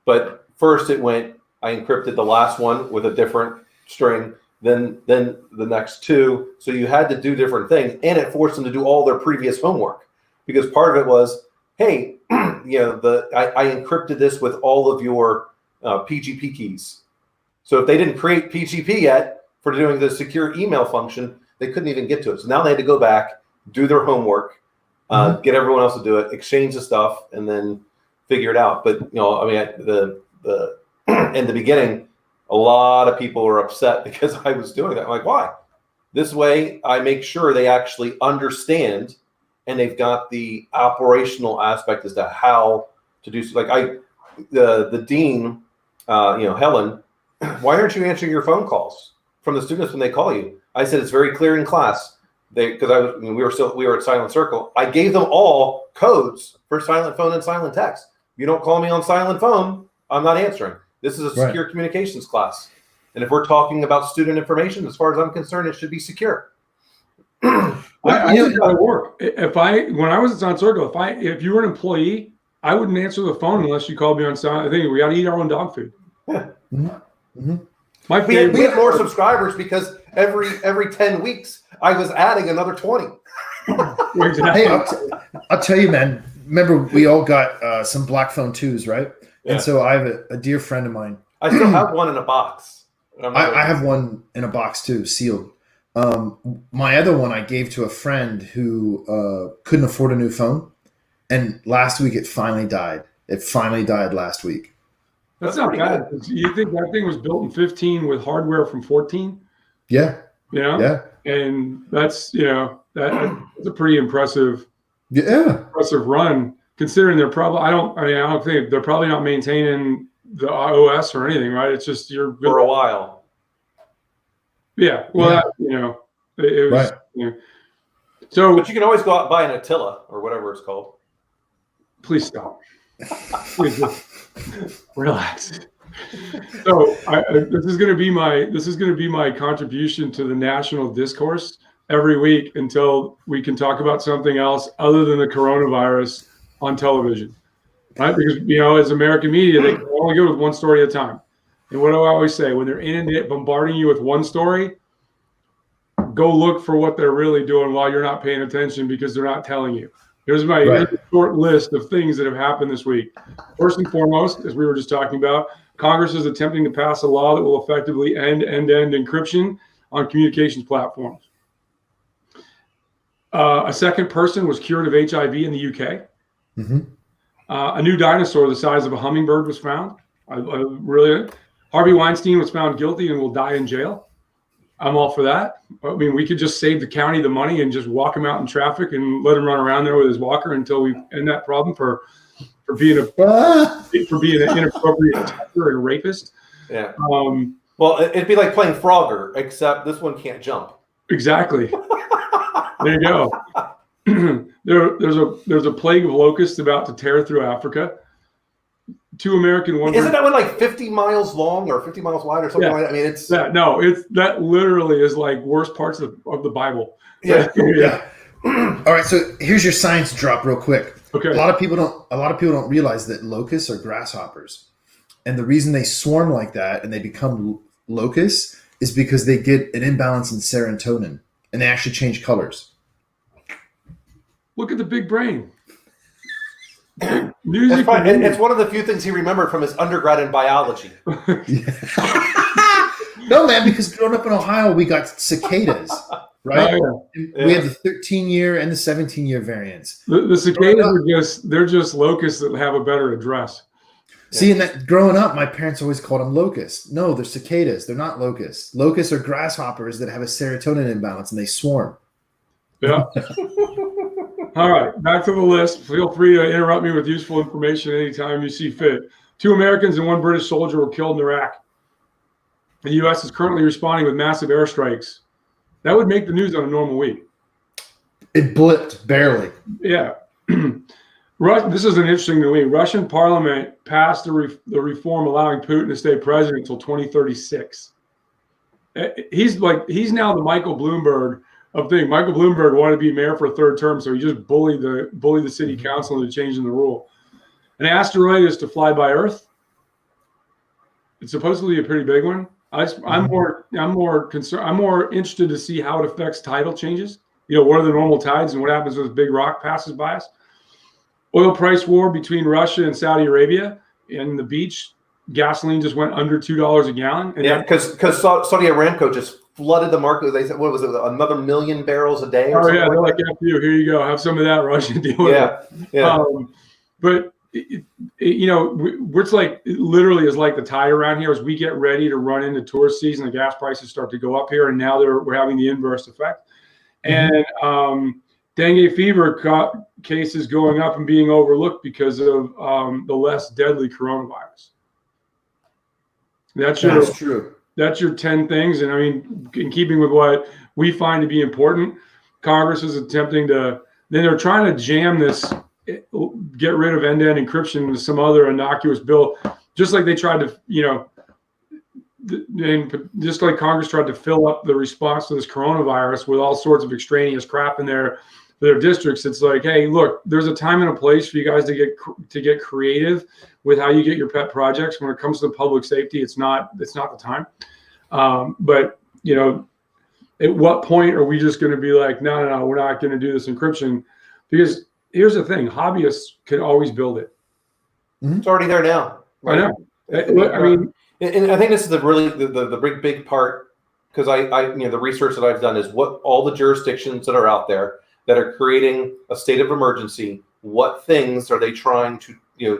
Speaker 2: but first I encrypted the last one with a different string, then the next two. So you had to do different things, and it forced them to do all their previous homework, because part of it was, hey, I encrypted this with all of your PGP keys. So if they didn't create PGP yet for doing the secure email function, they couldn't even get to it. So now they had to go back, do their homework, get everyone else to do it, exchange the stuff, and then figure it out. But in the beginning, a lot of people were upset because I was doing that. I'm like, why? This way, I make sure they actually understand, and they've got the operational aspect as to how to do. Like the dean, Helen, why aren't you answering your phone calls from the students when they call you? I said it's very clear in class. We were at Silent Circle. I gave them all codes for silent phone and silent text. You don't call me on silent phone, I'm not answering. This is a secure communications class. And if we're talking about student information, as far as I'm concerned, it should be secure.
Speaker 3: I think that would work. When I was at Silent Circle, if you were an employee, I wouldn't answer the phone unless you called me on silent. I think we got to eat our own dog food.
Speaker 2: Yeah.
Speaker 1: Mm-hmm.
Speaker 2: We had more subscribers because every 10 weeks I was adding another 20.
Speaker 3: Exactly.
Speaker 1: Hey, I'll tell you, man. Remember, we all got some Black Phone 2s, right?
Speaker 2: Yeah.
Speaker 1: And so I have a dear friend of mine.
Speaker 2: I still have one in a box.
Speaker 1: I have one in a box too, sealed. My other one I gave to a friend who couldn't afford a new phone, and last week it finally died. It finally died last week.
Speaker 3: That's not bad. You think that thing was built in 15 with hardware from 14?
Speaker 1: Yeah.
Speaker 3: Yeah. And that's that's a pretty impressive run, considering they're probably I don't think they're probably not maintaining the OS or anything, right? It's just you're
Speaker 2: for a while.
Speaker 3: Yeah. Well, it was
Speaker 1: right.
Speaker 3: So,
Speaker 2: but you can always go out and buy an Attila or whatever it's called.
Speaker 3: Please stop. Please just relax. So this is going to be my contribution to the national discourse every week until we can talk about something else other than the coronavirus on television, right? Because as American media, they can only go with one story at a time. And what do I always say? When they're bombarding you with one story, go look for what they're really doing while you're not paying attention, because they're not telling you. Here's a short list of things that have happened this week. First and foremost, as we were just talking about, Congress is attempting to pass a law that will effectively end end-to-end encryption on communications platforms. A second person was cured of HIV in the UK.
Speaker 1: Mm-hmm.
Speaker 3: A new dinosaur the size of a hummingbird was found. Harvey Weinstein was found guilty and will die in jail. I'm all for that. I mean, we could just save the county the money and just walk him out in traffic and let him run around there with his walker until we end that problem for being an inappropriate attacker and rapist.
Speaker 2: Yeah. Well, it'd be like playing Frogger, except this one can't jump.
Speaker 3: Exactly. There you go. There's a plague of locusts about to tear through Africa. 2 American ones.
Speaker 2: Isn't that one like 50 miles long or 50 miles wide or something like that? I mean, it's
Speaker 3: that literally is like worst parts of the Bible.
Speaker 1: Yeah. All right, so here's your science drop real quick.
Speaker 3: Okay.
Speaker 1: A lot of people don't realize that locusts are grasshoppers. And the reason they swarm like that and they become locusts is because they get an imbalance in serotonin and they actually change colors.
Speaker 3: Look at the big brain.
Speaker 2: That's
Speaker 3: Music.
Speaker 2: fine. It's one of the few things he remembered from his undergrad in biology.
Speaker 1: No, man, because growing up in Ohio, we got cicadas, right?
Speaker 3: Oh,
Speaker 1: And we had the 13-year and the 17-year variants.
Speaker 3: The cicadas they're just locusts that have a better address.
Speaker 1: See, and that growing up, my parents always called them locusts. No, they're cicadas. They're not locusts. Locusts are grasshoppers that have a serotonin imbalance and they swarm.
Speaker 3: Yeah. All right, back to the list. Feel free to interrupt me with useful information anytime you see fit. 2 Americans and 1 British soldier were killed in Iraq. The U.S. is currently responding with massive airstrikes. That would make the news on a normal week.
Speaker 1: It blipped barely.
Speaker 3: Yeah. This is an interesting thing. Russian parliament passed the reform allowing Putin to stay president until 2036. He's now the Michael Bloomberg of thing. Michael Bloomberg wanted to be mayor for a 3rd term, so he just bullied the city council into changing the rule. An asteroid is to fly by Earth. It's supposedly a pretty big one. I'm more concerned. I'm more interested to see how it affects tidal changes. What are the normal tides and what happens when this big rock passes by us? Oil price war between Russia and Saudi Arabia and the beach. Gasoline just went under $2 a gallon. And
Speaker 2: because Saudi Aramco just flooded the market. They said, what was it, another 1 million barrels a day?
Speaker 3: Oh yeah, they're like, F you. Here you go. Have some of that, Russian. Deal with it.
Speaker 2: Yeah.
Speaker 3: But it's like it literally is like the tide around here as we get ready to run into tourist season. The gas prices start to go up here, and now we're having the inverse effect. And dengue fever cases going up and being overlooked because of the less deadly coronavirus. That's
Speaker 1: true.
Speaker 3: That's your 10 things. And I mean, in keeping with what we find to be important, Congress is attempting then they're trying to jam this, get rid of end-to-end encryption into some other innocuous bill, just like they tried to, and just like Congress tried to fill up the response to this coronavirus with all sorts of extraneous crap in their districts. It's like, hey, look, there's a time and a place for you guys to get creative with how you get your pet projects. When it comes to public safety, it's not the time. But at what point are we just going to be like, no, we're not going to do this encryption? Because here's the thing: hobbyists can always build it.
Speaker 2: It's already there now. Right?
Speaker 3: I know. I mean,
Speaker 2: and I think this is the big part, because I the research that I've done is what all the jurisdictions that are out there that are creating a state of emergency, what things are they trying to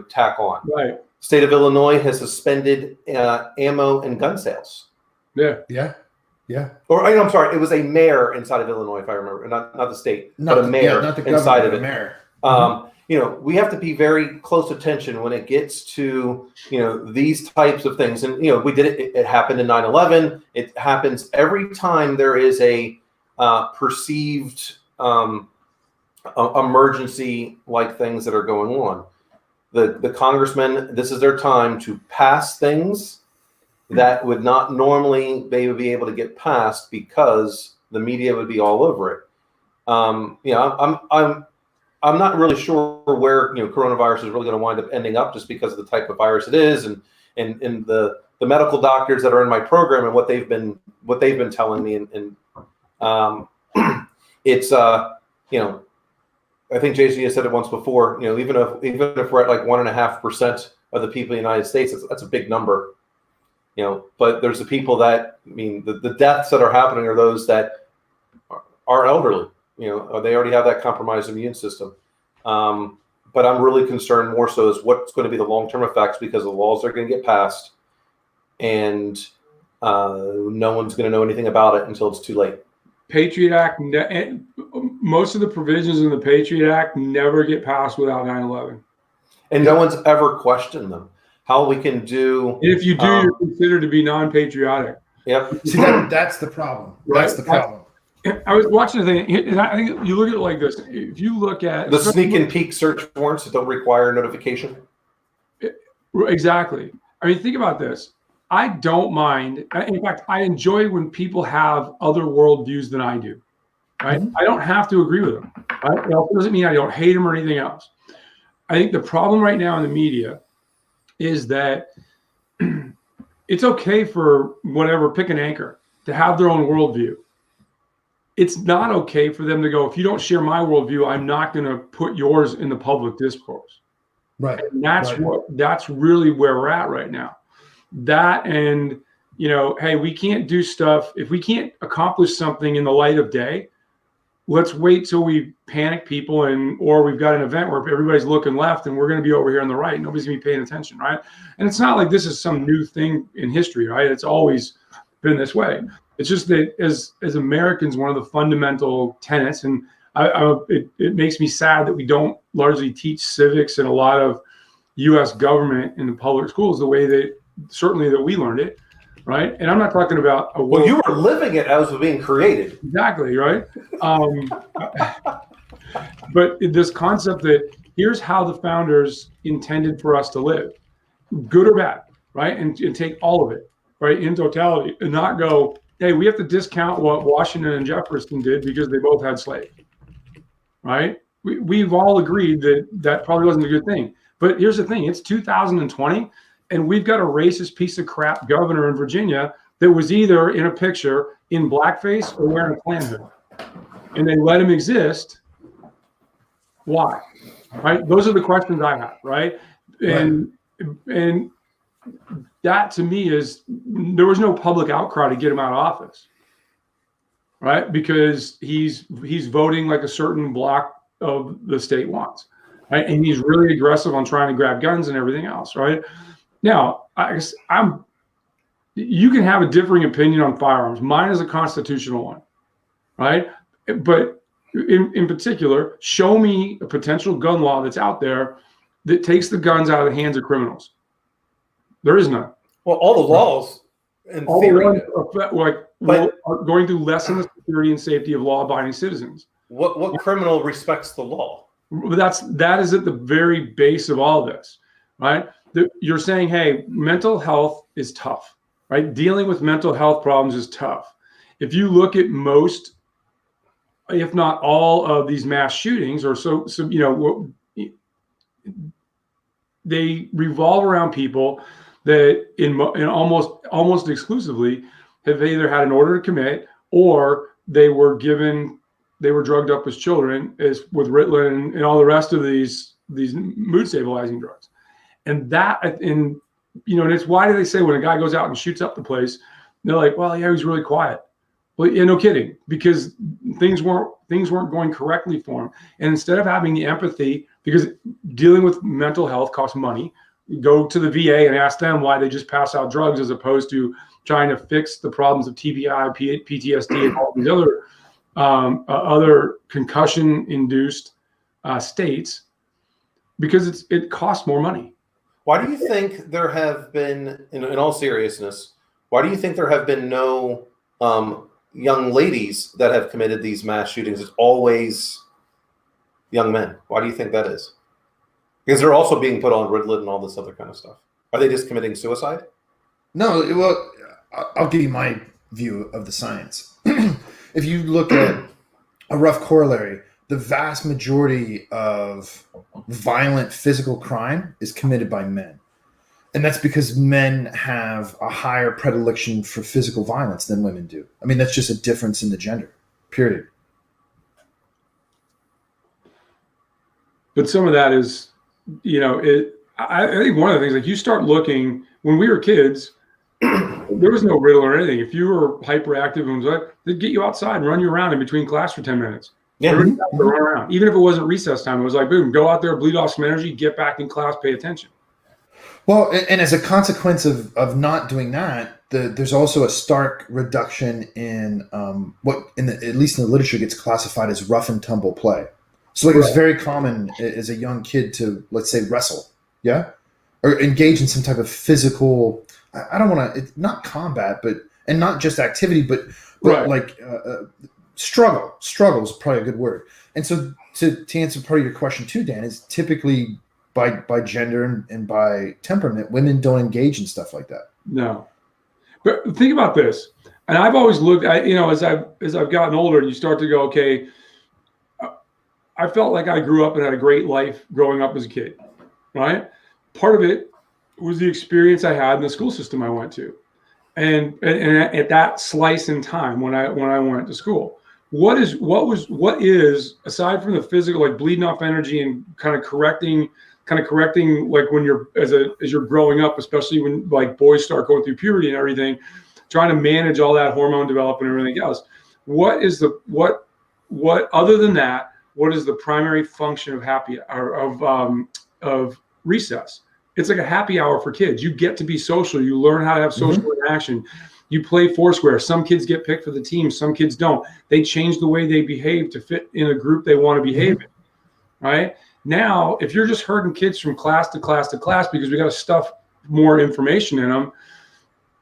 Speaker 2: tack on?
Speaker 3: Right.
Speaker 2: State of Illinois has suspended ammo and gun sales.
Speaker 3: Yeah.
Speaker 2: Or I'm sorry, it was a mayor inside of Illinois, if I remember, not the state, but a mayor inside of it.
Speaker 1: Mayor.
Speaker 2: We have to be very close attention when it gets to these types of things. And we did it. It happened in 9/11. It happens every time there is a perceived emergency like things that are going on. The congressmen, this is their time to pass things that would not normally they would be able to get passed because the media would be all over it. I'm not really sure where coronavirus is really going to wind up ending up, just because of the type of virus it is, and the medical doctors that are in my program and what they've been telling me, and it's I think JC has said it once before. Even if we're at like 1.5% of the people in the United States, that's a big number. But there's the people that, the deaths that are happening are those that are elderly. They already have that compromised immune system. But I'm really concerned more so is what's going to be the long-term effects, because the laws are going to get passed and no one's going to know anything about it until it's too late.
Speaker 3: Patriot Act, most of the provisions in the Patriot Act never get passed without 9/11.
Speaker 2: And no one's ever questioned them. How we can do.
Speaker 3: And if you do, you're considered to be non-patriotic.
Speaker 2: Yep.
Speaker 1: See, that's the problem.
Speaker 3: Right?
Speaker 1: That's the problem.
Speaker 3: I was watching a thing, and I think you look at it like this. If you look at
Speaker 2: the sneak and peek search warrants that don't require notification.
Speaker 3: Exactly. I mean, think about this. I don't mind. In fact, I enjoy when people have other worldviews than I do. Right? I don't have to agree with them. Right? It doesn't mean I don't hate them or anything else. I think the problem right now in the media is that it's okay for whatever, pick an anchor, to have their own worldview. It's not okay for them to go, if you don't share my worldview, I'm not going to put yours in the public discourse.
Speaker 1: Right.
Speaker 3: And that's really where we're at right now. That, and, you know, hey, we can't do stuff. If we can't accomplish something in the light of day, let's wait till we panic people, or we've got an event where everybody's looking left and we're going to be over here on the right. Nobody's going to be paying attention, right? And it's not like this is some new thing in history, right? It's always been this way. It's just that as Americans, one of the fundamental tenets, and it makes me sad that we don't largely teach civics in a lot of U.S. government in the public schools the way that certainly that we learned it, right? And I'm not talking about a
Speaker 2: well, you were living it as it was being created.
Speaker 3: Exactly, right? But this concept that here's how the founders intended for us to live, good or bad, right? And take all of it, right, in totality, and not go, hey, we have to discount what Washington and Jefferson did because they both had slaves, right? We've all agreed that probably wasn't a good thing. But here's the thing, it's 2020, and we've got a racist piece of crap governor in Virginia that was either in a picture in blackface or wearing a Klan hood. And they let him exist. Why? Right? Those are the questions I have, right? And that to me is, there was no public outcry to get him out of office, right? Because he's voting like a certain block of the state wants, right? And he's really aggressive on trying to grab guns and everything else, right? Now, I guess you can have a differing opinion on firearms. Mine is a constitutional one, right? But in particular, show me a potential gun law that's out there that takes the guns out of the hands of criminals. There is none.
Speaker 2: Well, all the laws in
Speaker 3: All
Speaker 2: theory,
Speaker 3: the ones are going to lessen the security and safety of law-abiding citizens.
Speaker 2: what criminal respects the law?
Speaker 3: That is at the very base of all of this, right? You're saying, hey, mental health is tough, right? Dealing with mental health problems is tough. If you look at most, if not all, of these mass shootings, or so you know, they revolve around people that in almost exclusively have either had an order to commit, or they were drugged up as children, as with Ritalin and all the rest of these mood stabilizing drugs. And and it's why do they say when a guy goes out and shoots up the place, they're like, well, yeah, he's really quiet. Well, yeah, no kidding, because things weren't going correctly for him. And instead of having the empathy, because dealing with mental health costs money, go to the VA and ask them why they just pass out drugs as opposed to trying to fix the problems of TBI, PTSD, and all these other concussion-induced states, because it costs more money.
Speaker 2: Why do you think there have been, in all seriousness, why do you think there have been no young ladies that have committed these mass shootings? It's always young men. Why do you think that is? Because they're also being put on Ritalin and all this other kind of stuff. Are they just committing suicide?
Speaker 1: No, well, I'll give you my view of the science. If you look at a rough corollary, the vast majority of violent physical crime is committed by men. And that's because men have a higher predilection for physical violence than women do. I mean, that's just a difference in the gender, period.
Speaker 3: But some of that is, I think one of the things, like, you start looking, when we were kids, there was no Ritalin or anything. If you were hyperactive, they'd get you outside and run you around in between class for 10 minutes. Yeah. Run around. Even if it wasn't recess time, it was like, boom, go out there, bleed off some energy, get back in class, pay attention.
Speaker 1: Well, and as a consequence of not doing that, there's also a stark reduction in what, at least in the literature, gets classified as rough and tumble play. So, like, it's very common as a young kid to, let's say, wrestle, yeah, or engage in some type of physical. I don't want to, not combat, and not just activity, but right. Like struggle. Struggle is probably a good word. And so, to answer part of your question too, Dan, is typically by gender and by temperament, women don't engage in stuff like that.
Speaker 3: No, but think about this. And I've always looked at, as I've gotten older, and you start to go, okay, I felt like I grew up and had a great life growing up as a kid, right? Part of it was the experience I had in the school system I went to. And at that slice in time when I went to school, what is aside from the physical, like bleeding off energy and kind of correcting like when you're as you're growing up, especially when like boys start going through puberty and everything, trying to manage all that hormone development and everything else. What other than that, what is the primary function of recess? It's like a happy hour for kids. You get to be social. You learn how to have social interaction. You play Foursquare. Some kids get picked for the team. Some kids don't. They change the way they behave to fit in a group they want to behave in, right? Now, if you're just herding kids from class to class to class because we got to stuff more information in them,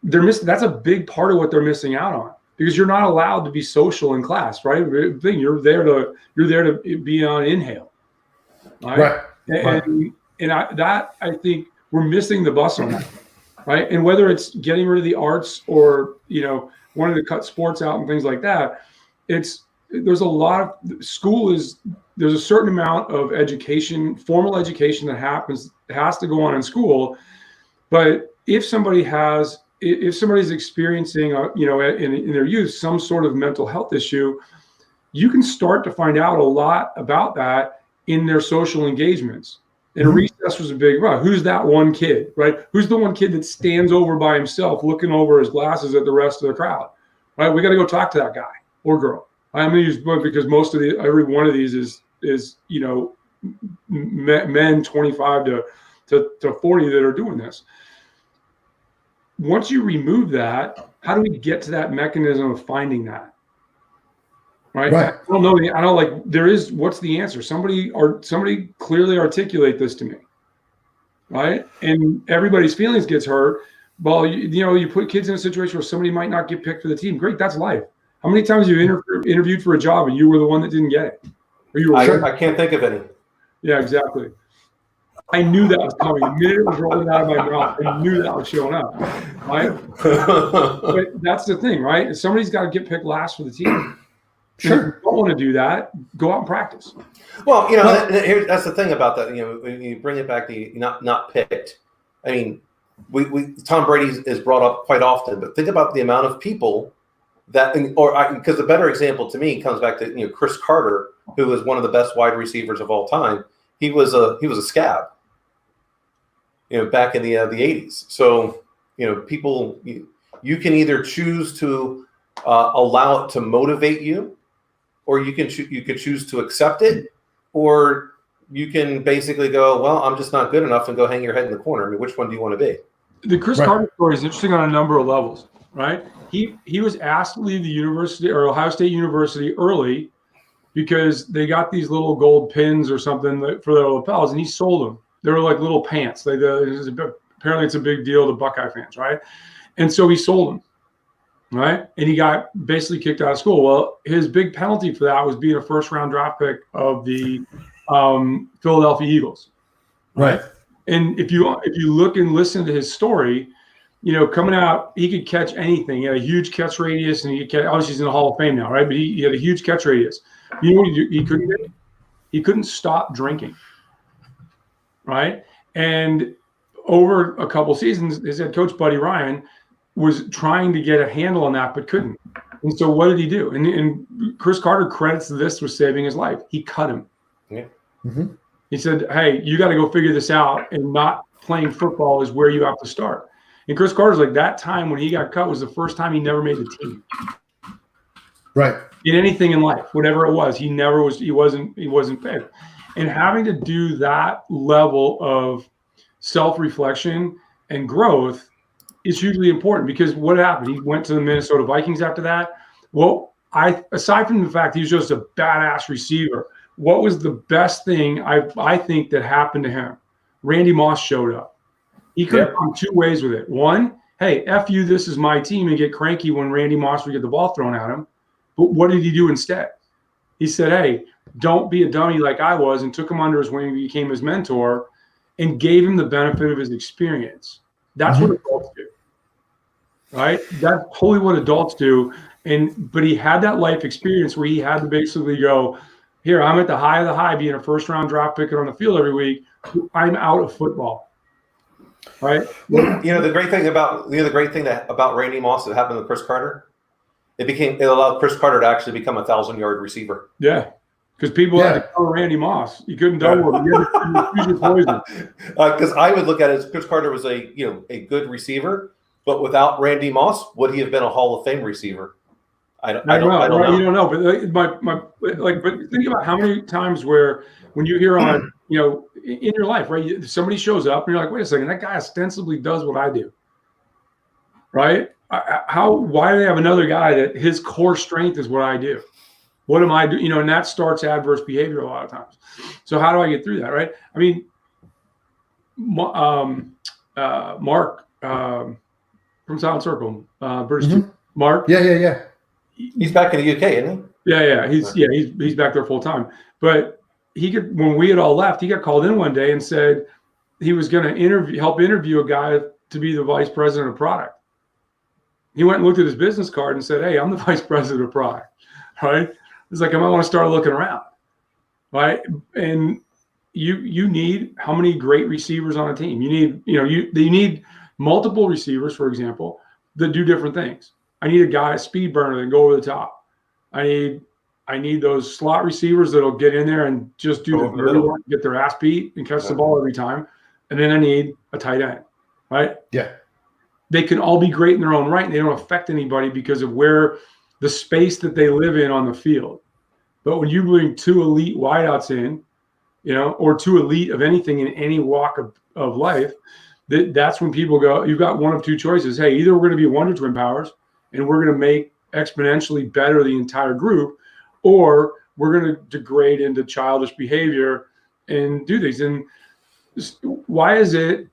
Speaker 3: they're missing. That's a big part of what they're missing out on, because you're not allowed to be social in class, right? You're there to be on inhale, right? And I think we're missing the bus on that, right? And whether it's getting rid of the arts or, wanting to cut sports out and things like that, there's a certain amount of education, formal education that has to go on in school. But if somebody's experiencing, in their youth, some sort of mental health issue, you can start to find out a lot about that in their social engagements. And a recess was a big run. Who's that one kid, right? Who's the one kid that stands over by himself, looking over his glasses at the rest of the crowd, right? We got to go talk to that guy or girl. I'm going to use both because every one of these is men 25 to 40 that are doing this. Once you remove that, how do we get to that mechanism of finding that? Right. I don't know. What's the answer? Somebody clearly articulate this to me. Right. And everybody's feelings gets hurt. Well, you put kids in a situation where somebody might not get picked for the team. Great. That's life. How many times have you interviewed for a job and you were the one that didn't get it?
Speaker 2: I can't think of any.
Speaker 3: Yeah, exactly. I knew that was coming. The minute it was rolling out of my mouth, I knew that was showing up. Right. But that's the thing, right? Somebody's got to get picked last for the team. Sure. If you don't want to do that, go out and practice.
Speaker 2: Well, that's the thing about that. When you bring it back to not picked. I mean, Tom Brady is brought up quite often, but think about the amount of people because the better example to me comes back to Chris Carter, who was one of the best wide receivers of all time. He was a scab. Back in the 80s. So people, you can either choose to allow it to motivate you, or you could choose to accept it, or you can basically go, well, I'm just not good enough, and go hang your head in the corner. I mean, which one do you want to be?
Speaker 3: The Chris Carter story is interesting on a number of levels, right? He was asked to leave the university or Ohio State University early because they got these little gold pins or something for their lapels, and he sold them. They were like little pants. Apparently it's a big deal to Buckeye fans, right? And so he sold them. Right. And he got basically kicked out of school. Well, his big penalty for that was being a first-round draft pick of the Philadelphia Eagles.
Speaker 1: Right.
Speaker 3: And if you look and listen to his story, coming out, he could catch anything. He had a huge catch radius, and obviously he's in the Hall of Fame now, right? But he had a huge catch radius. You know what he couldn't do? He couldn't stop drinking. Right. And over a couple seasons, his head coach, Buddy Ryan, was trying to get a handle on that, but couldn't. And so what did he do? And Chris Carter credits this with saving his life. He cut him.
Speaker 2: Yeah.
Speaker 1: Mm-hmm.
Speaker 3: He said, hey, you got to go figure this out, and not playing football is where you have to start. And Chris Carter's like, that time when he got cut was the first time he never made the team.
Speaker 1: Right.
Speaker 3: In anything in life, whatever it was, he wasn't picked. And having to do that level of self-reflection and growth is hugely important, because what happened? He went to the Minnesota Vikings after that. Well, aside from the fact he was just a badass receiver, what was the best thing I think that happened to him? Randy Moss showed up. He could have gone two ways with it. One, hey, F you, this is my team, and get cranky when Randy Moss would get the ball thrown at him. But what did he do instead? He said, hey, don't be a dummy like I was, and took him under his wing and became his mentor and gave him the benefit of his experience. That's what adults do, right? That's totally what adults do. But he had that life experience where he had to basically go, here, I'm at the high of the high, being a first-round draft pick on the field every week. I'm out of football. right?
Speaker 1: Well,
Speaker 2: The great thing about about Randy Moss that happened with Chris Carter, it allowed Chris Carter to actually become a 1,000-yard receiver.
Speaker 3: Yeah, because people had to cover Randy Moss. You couldn't double him. You had to choose your poison.
Speaker 2: Because I would look at it as Chris Carter was a good receiver, but without Randy Moss, would he have been a Hall of Fame receiver? I don't know.
Speaker 3: You don't know, but think about how many times when you hear on in your life, right? Somebody shows up and you're like, wait a second, that guy ostensibly does what I do, right? Why do they have another guy that his core strength is what I do? What am I doing? And that starts adverse behavior a lot of times. So how do I get through that, right? I mean, Mark from Silent Circle, British Mark.
Speaker 1: Yeah.
Speaker 2: He's back in the UK, isn't
Speaker 3: he? Yeah. He's back there full time. But when we had all left, he got called in one day and said he was going to help interview a guy to be the vice president of product. He went and looked at his business card and said, "Hey, I'm the vice president of product." Right? It's like, I might want to start looking around. Right? And you need how many great receivers on a team? You need, you need multiple receivers, for example, that do different things. I need a guy, a speed burner, that go over the top. I need those slot receivers that'll get in there and just do the dirty work, get their ass beat and catch the ball every time. And then I need a tight end, right?
Speaker 1: Yeah.
Speaker 3: They can all be great in their own right, and they don't affect anybody because of where the space that they live in on the field. But when you bring two elite wideouts in, or two elite of anything in any walk of life, that's when people go, you've got one of two choices. Hey, either we're going to be Wonder Twin Powers and we're going to make exponentially better the entire group, or we're going to degrade into childish behavior and do things. And why is it?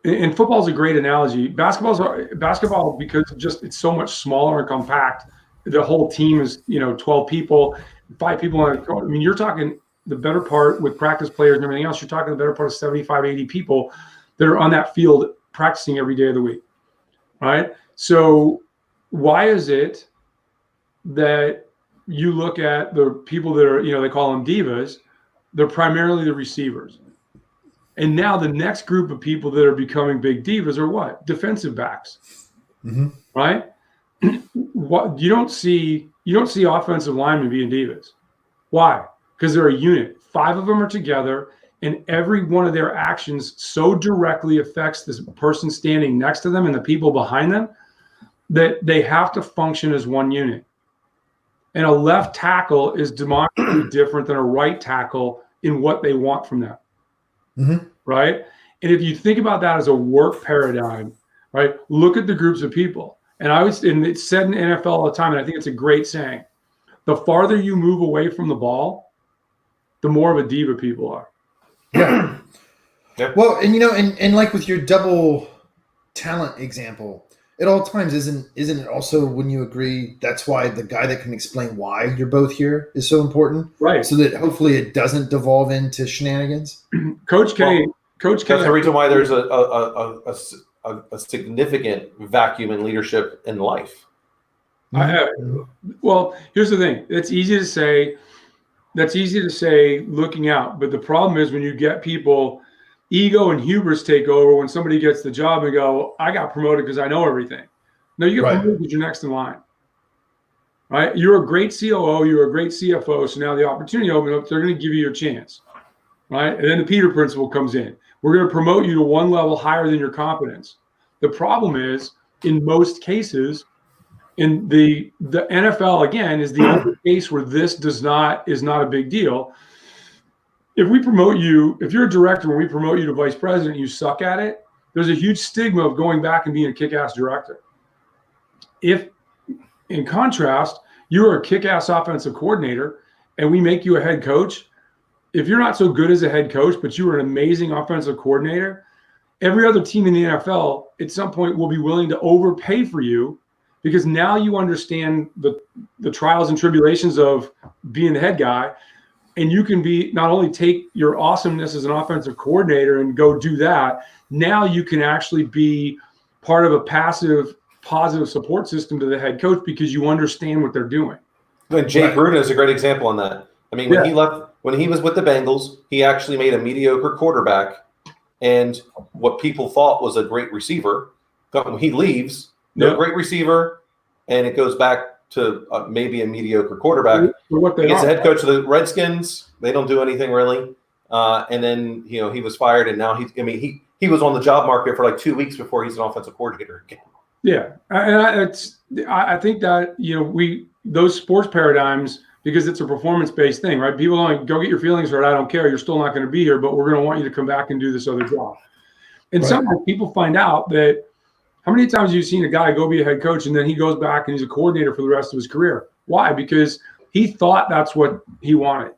Speaker 3: And football is a great analogy. Basketball, because it's so much smaller and compact. The whole team is 12 people, 5 people on. I mean, you're talking the better part with practice players and everything else. You're talking the better part of 75, 80 people that are on that field practicing every day of the week, right? So why is it that you look at the people that are, they call them divas, they're primarily the receivers. And now the next group of people that are becoming big divas are what? Defensive backs, right? What you don't see offensive linemen being divas. Why? Because they're a unit. 5 of them are together, and every one of their actions so directly affects this person standing next to them and the people behind them that they have to function as one unit. And a left tackle is demonstrably different than a right tackle in what they want from them. Right? And if you think about that as a work paradigm, right, look at the groups of people. And it's said in the NFL all the time, and I think it's a great saying, the farther you move away from the ball, the more of a diva people are.
Speaker 1: Yeah. Well, and like with your double talent example, at all times, isn't it also, wouldn't you agree, that's why the guy that can explain why you're both here is so important?
Speaker 3: Right.
Speaker 1: So that hopefully it doesn't devolve into shenanigans?
Speaker 3: Coach K.
Speaker 2: That's the reason why there's a significant vacuum in leadership in life.
Speaker 3: Well, here's the thing. That's easy to say looking out. But the problem is when you get people, ego and hubris take over when somebody gets the job and go, I got promoted because I know everything. No, you get promoted because you're next in line. Right? You're a great COO, you're a great CFO, so now the opportunity opens up, they're going to give you your chance. Right? And then the Peter principle comes in. We're going to promote you to one level higher than your competence. The problem is, in most cases, in the NFL, again, is the only case where this is not a big deal. If we promote you, if you're a director and we promote you to vice president, you suck at it, there's a huge stigma of going back and being a kick-ass director. If, in contrast, you're a kick-ass offensive coordinator and we make you a head coach, if you're not so good as a head coach, but you were an amazing offensive coordinator, every other team in the NFL at some point will be willing to overpay for you because now you understand the trials and tribulations of being the head guy. And you can not only take your awesomeness as an offensive coordinator and go do that, now you can actually be part of a passive, positive support system to the head coach because you understand what they're doing.
Speaker 2: And Jay Gruden is a great example on that. I mean, when he was with the Bengals, he actually made a mediocre quarterback And what people thought was a great receiver, when he leaves, no great receiver, and it goes back to maybe a mediocre quarterback. He gets the head coach of the Redskins. They don't do anything really. And then, he was fired, and now he was on the job market for like 2 weeks before he's an offensive coordinator again.
Speaker 3: Yeah. And I think that, those sports paradigms, because it's a performance-based thing, right? People don't go get your feelings hurt. I don't care. You're still not going to be here, but we're going to want you to come back and do this other job. And sometimes people find out that, how many times have you seen a guy go be a head coach and then he goes back and he's a coordinator for the rest of his career? Why? Because he thought that's what he wanted,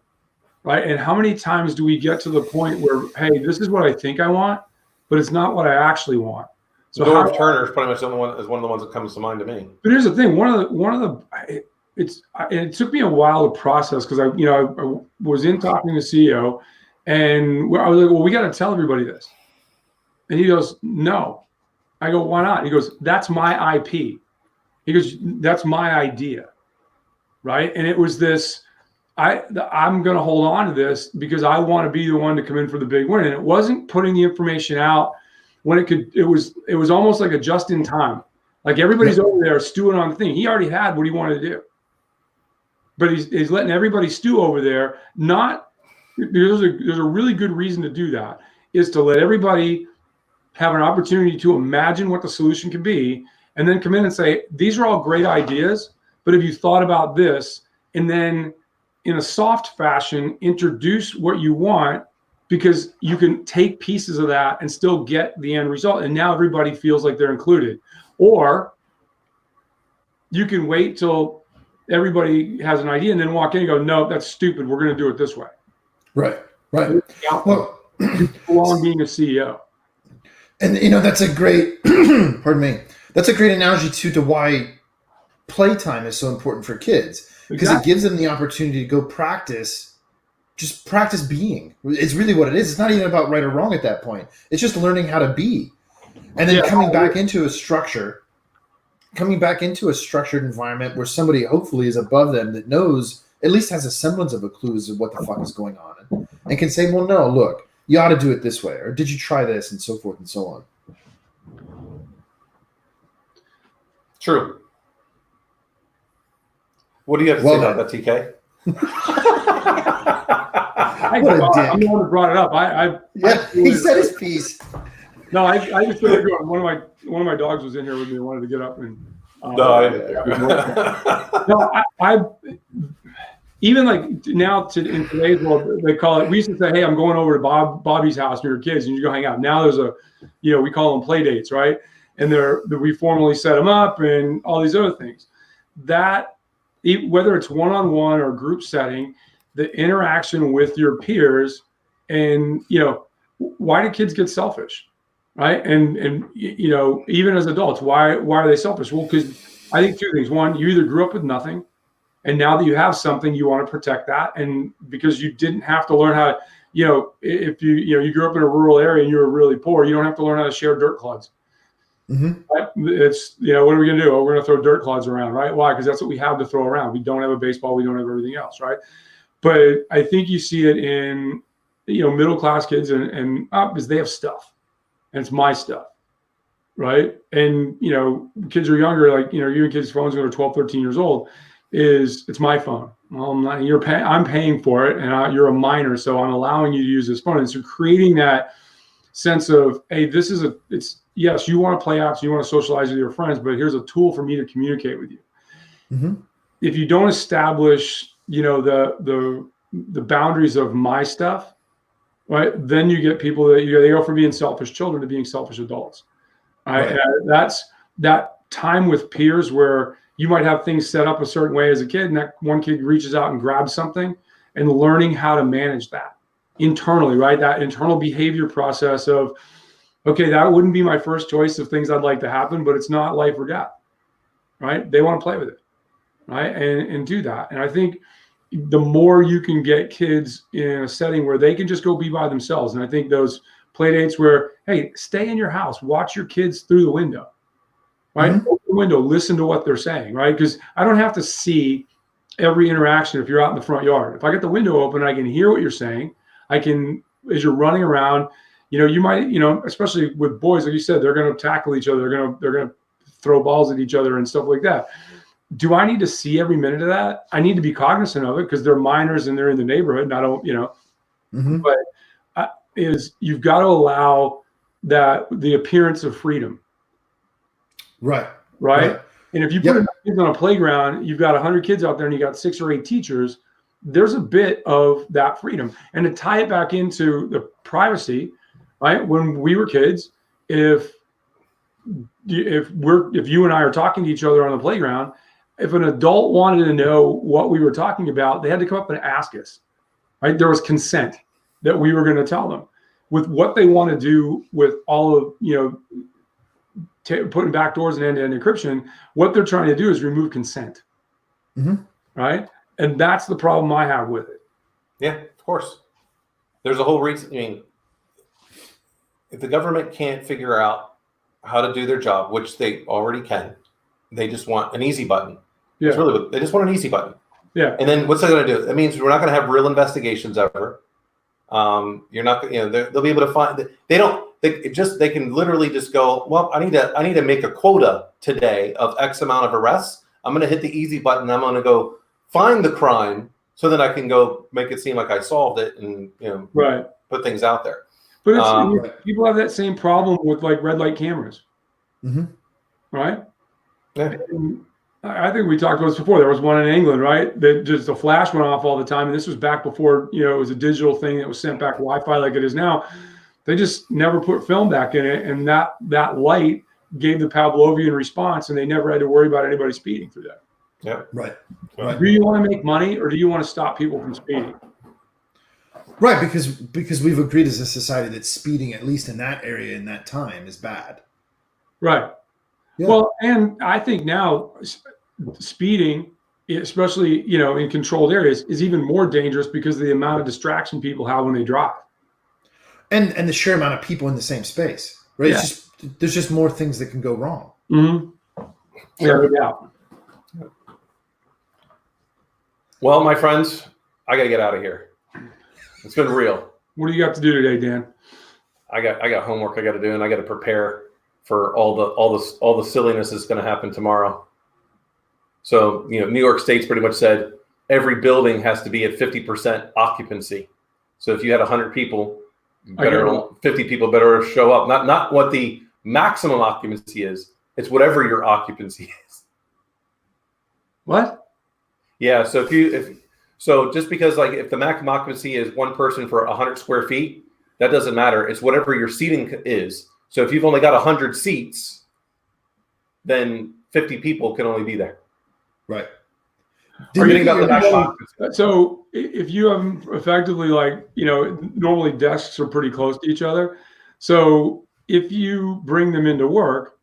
Speaker 3: right? And how many times do we get to the point where, hey, this is what I think I want, but it's not what I actually want? So
Speaker 2: Norv Turner is pretty much one of the ones that comes to mind to me.
Speaker 3: But here's the thing: it took me a while to process, because I was in talking to the CEO, and I was like, well, we got to tell everybody this, and he goes, no. I go, why not? He goes, that's my IP. He goes, that's my idea, right? And it was this, I'm going to hold on to this because I want to be the one to come in for the big win. And it wasn't putting the information out when it was almost like a just in time. Like everybody's over there stewing on the thing. He already had what he wanted to do, but he's letting everybody stew over there. Not, there's a really good reason to do that, is to let everybody have an opportunity to imagine what the solution could be, and then come in and say, these are all great ideas, but have you thought about this? And then in a soft fashion, introduce what you want, because you can take pieces of that and still get the end result. And now everybody feels like they're included. Or you can wait till everybody has an idea and then walk in and go, no, that's stupid. We're going to do it this way.
Speaker 1: Right. Well,
Speaker 3: along being a CEO.
Speaker 1: And that's a great pardon me. That's a great analogy to why playtime is so important for kids, because it gives them the opportunity to go practice, just practice being. It's really what it is. It's not even about right or wrong at that point. It's just learning how to be, and then coming back into a structured environment where somebody hopefully is above them that knows, at least has a semblance of a clue as to what the fuck is going on, and can say, well, no, look, you ought to do it this way, or did you try this, and so forth and so on.
Speaker 2: True. What do you have to say about that, TK?
Speaker 3: I'm the one who brought it up.
Speaker 1: He said his piece.
Speaker 3: No, I just feel like one of my dogs was in here with me and wanted to get up and. Even like now, in today's world, they call it. We used to say, "Hey, I'm going over to Bobby's house with your kids, and you go hang out." Now there's we call them play dates, right? And we formally set them up and all these other things. That, whether it's one-on-one or group setting, the interaction with your peers, and why do kids get selfish, right? And even as adults, why are they selfish? Well, because I think two things. One, you either grew up with nothing, and now that you have something, you want to protect that. And because you didn't have to learn how to, if you grew up in a rural area and you were really poor, you don't have to learn how to share dirt clods.
Speaker 1: Mm-hmm.
Speaker 3: Right? It's, what are we going to do? Oh, we're going to throw dirt clods around, right? Why? Because that's what we have to throw around. We don't have a baseball. We don't have everything else, right? But I think you see it in, middle-class kids and because they have stuff, and it's my stuff, right? And, kids are younger, like, your kids' phones when they're 12, 13 years old, it's my phone. Well, I'm paying for it, and you're a minor, so I'm allowing you to use this phone. And so creating that sense of, hey, yes, you want to play apps, you want to socialize with your friends, but here's a tool for me to communicate with you.
Speaker 1: Mm-hmm.
Speaker 3: If you don't establish, the boundaries of my stuff, right, then you get people that they go from being selfish children to being selfish adults. Right? That's that time with peers where you might have things set up a certain way as a kid, and that one kid reaches out and grabs something, and learning how to manage that internally, right? That internal behavior process of, okay, that wouldn't be my first choice of things I'd like to happen, but it's not life or death, right? They want to play with it, right? And do that. And I think the more you can get kids in a setting where they can just go be by themselves. And I think those play dates where, hey, stay in your house, watch your kids through the window, right?
Speaker 1: Mm-hmm.
Speaker 3: Open the window, listen to what they're saying, right? Because I don't have to see every interaction if you're out in the front yard. If I get the window open, I can hear what you're saying. I can, as you're running around, You might, especially with boys, like you said, they're going to tackle each other. They're going to throw balls at each other and stuff like that. Do I need to see every minute of that? I need to be cognizant of it because they're minors and they're in the neighborhood and I don't, but you've got to allow that the appearance of freedom.
Speaker 1: Right.
Speaker 3: And if you put kids on a playground, you've got 100 kids out there and you got 6 or 8 teachers, there's a bit of that freedom. And to tie it back into the privacy, right? When we were kids, if you and I are talking to each other on the playground, if an adult wanted to know what we were talking about, they had to come up and ask us, right? There was consent that we were going to tell them. With what they want to do with all of, putting backdoors and end-to-end encryption, what they're trying to do is remove consent, right? And that's the problem I have with it.
Speaker 2: Yeah, of course. There's a whole reason. I mean, if the government can't figure out how to do their job, which they already can, they just want an easy button.
Speaker 3: Yeah.
Speaker 2: They just want an easy button.
Speaker 3: Yeah.
Speaker 2: And then what's that going to do? That means we're not going to have real investigations ever. You're not, they'll be able to find. They can literally just go, well, I need to make a quota today of X amount of arrests. I'm going to hit the easy button. I'm going to go find the crime so that I can go make it seem like I solved it and put things out there.
Speaker 3: But people have that same problem with like red light cameras, right?
Speaker 2: Yeah.
Speaker 3: And I think we talked about this before. There was one in England, right? That just the flash went off all the time, and this was back before it was a digital thing that was sent back Wi-Fi like it is now. They just never put film back in it, and that light gave the Pavlovian response, and they never had to worry about anybody speeding through that.
Speaker 2: Yeah,
Speaker 1: right.
Speaker 3: Do you want to make money, or do you want to stop people from speeding?
Speaker 1: Right, because we've agreed as a society that speeding, at least in that area in that time, is bad.
Speaker 3: Right. Yeah. Well, and I think now speeding, especially in controlled areas, is even more dangerous because of the amount of distraction people have when they drive.
Speaker 1: And the sheer amount of people in the same space, right?
Speaker 3: Yeah.
Speaker 1: There's just more things that can go wrong.
Speaker 3: Sure. Yeah.
Speaker 2: Well, my friends, I got to get out of here. It's been real.
Speaker 3: What do you got to do today, Dan?
Speaker 2: I got homework I got to do, and I got to prepare for all the silliness that's going to happen tomorrow. So, New York State's pretty much said every building has to be at 50% occupancy. So if you had 100 people, 50 people better show up. Not what the maximum occupancy is. It's whatever your occupancy is.
Speaker 3: What?
Speaker 2: Yeah. So so just because if the maximum occupancy is one person for 100 square feet, that doesn't matter. It's whatever your seating is. So if you've only got 100 seats, then 50 people can only be there.
Speaker 1: Right.
Speaker 3: So if you have effectively normally desks are pretty close to each other. So if you bring them into work,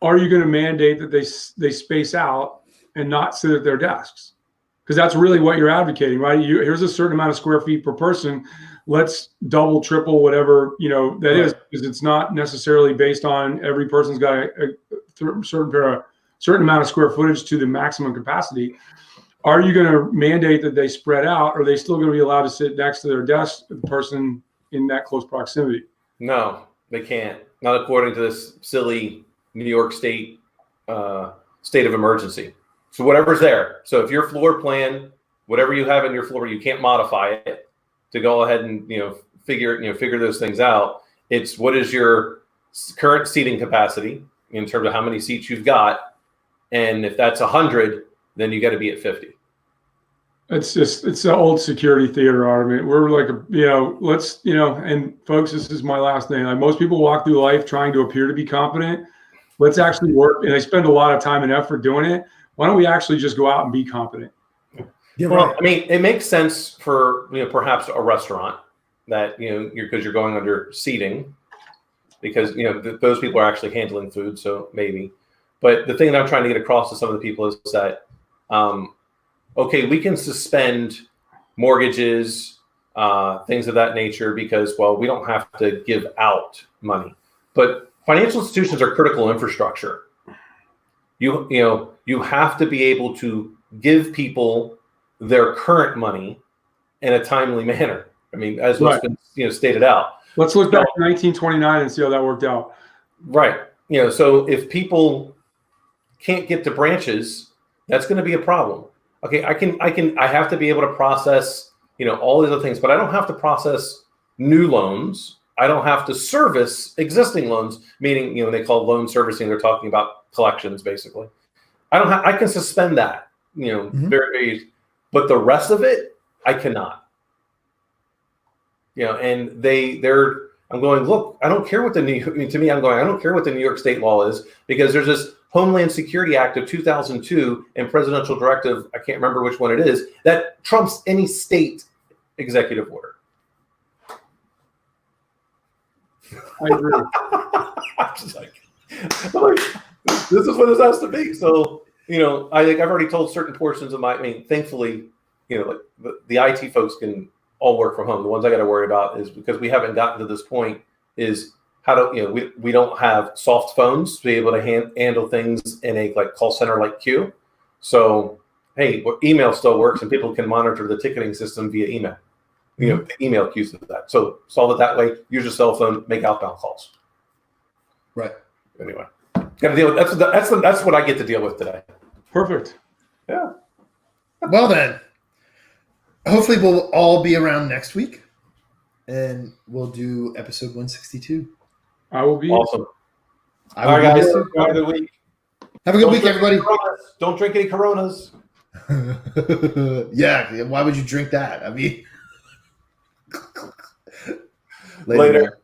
Speaker 3: are you going to mandate that they space out and not sit at their desks? Because that's really what you're advocating, right? Here's a certain amount of square feet per person. Let's double, triple, whatever, that is, because it's not necessarily based on every person's got a certain amount of square footage to the maximum capacity. Are you going to mandate that they spread out? Or are they still going to be allowed to sit next to their desk, the person in that close proximity?
Speaker 2: No, they can't. Not according to this silly New York State state of emergency. So whatever's there. So if your floor plan, whatever you have in your floor, you can't modify it to go ahead and figure those things out. It's what is your current seating capacity in terms of how many seats you've got, and if that's 100, then you got to be at 50.
Speaker 3: It's an old security theater argument. We're like, and folks, this is my last name. Like most people walk through life trying to appear to be competent. Let's actually work, and I spend a lot of time and effort doing it. Why don't we actually just go out and be competent?
Speaker 1: Yeah,
Speaker 2: well,
Speaker 1: right.
Speaker 2: I mean, it makes sense for perhaps a restaurant that because you're going under seating, because those people are actually handling food, so maybe. But the thing that I'm trying to get across to some of the people is that, okay, we can suspend mortgages, things of that nature, because we don't have to give out money. But financial institutions are critical infrastructure. You have to be able to give people their current money in a timely manner. I mean, as what's been stated out.
Speaker 3: Let's look back to 1929 and see how that worked out.
Speaker 2: Right. So if people can't get to branches, that's going to be a problem. Okay, I have to be able to process, all these other things, but I don't have to process new loans. I don't have to service existing loans, meaning, they call loan servicing. They're talking about collections, basically. I can suspend that, very, but the rest of it, I cannot. And I'm going, look, I don't care what I don't care what the New York state law is, because there's this Homeland Security Act of 2002 and presidential directive, I can't remember which one it is, that trumps any state executive order.
Speaker 3: I agree.
Speaker 2: I'm just like, this is what this has to be. So, I think I've already told certain portions of thankfully, like the IT folks can all work from home. The ones I got to worry about is, because we haven't gotten to this point, is how to, we don't have soft phones to be able to handle things in a call center like Q. So, hey, email still works and people can monitor the ticketing system via email. The email queues of that. So solve it that way. Use your cell phone. Make outbound calls.
Speaker 1: Right.
Speaker 2: Anyway, got to deal with that's what I get to deal with today.
Speaker 3: Perfect.
Speaker 2: Yeah.
Speaker 1: Well then, hopefully we'll all be around next week, and we'll do episode 162.
Speaker 3: I will be
Speaker 2: awesome.
Speaker 1: All right, guys.
Speaker 2: Have a good week.
Speaker 1: Have a good week, everybody.
Speaker 2: Don't drink any Coronas.
Speaker 1: Yeah. Why would you drink that? I mean,
Speaker 2: Later.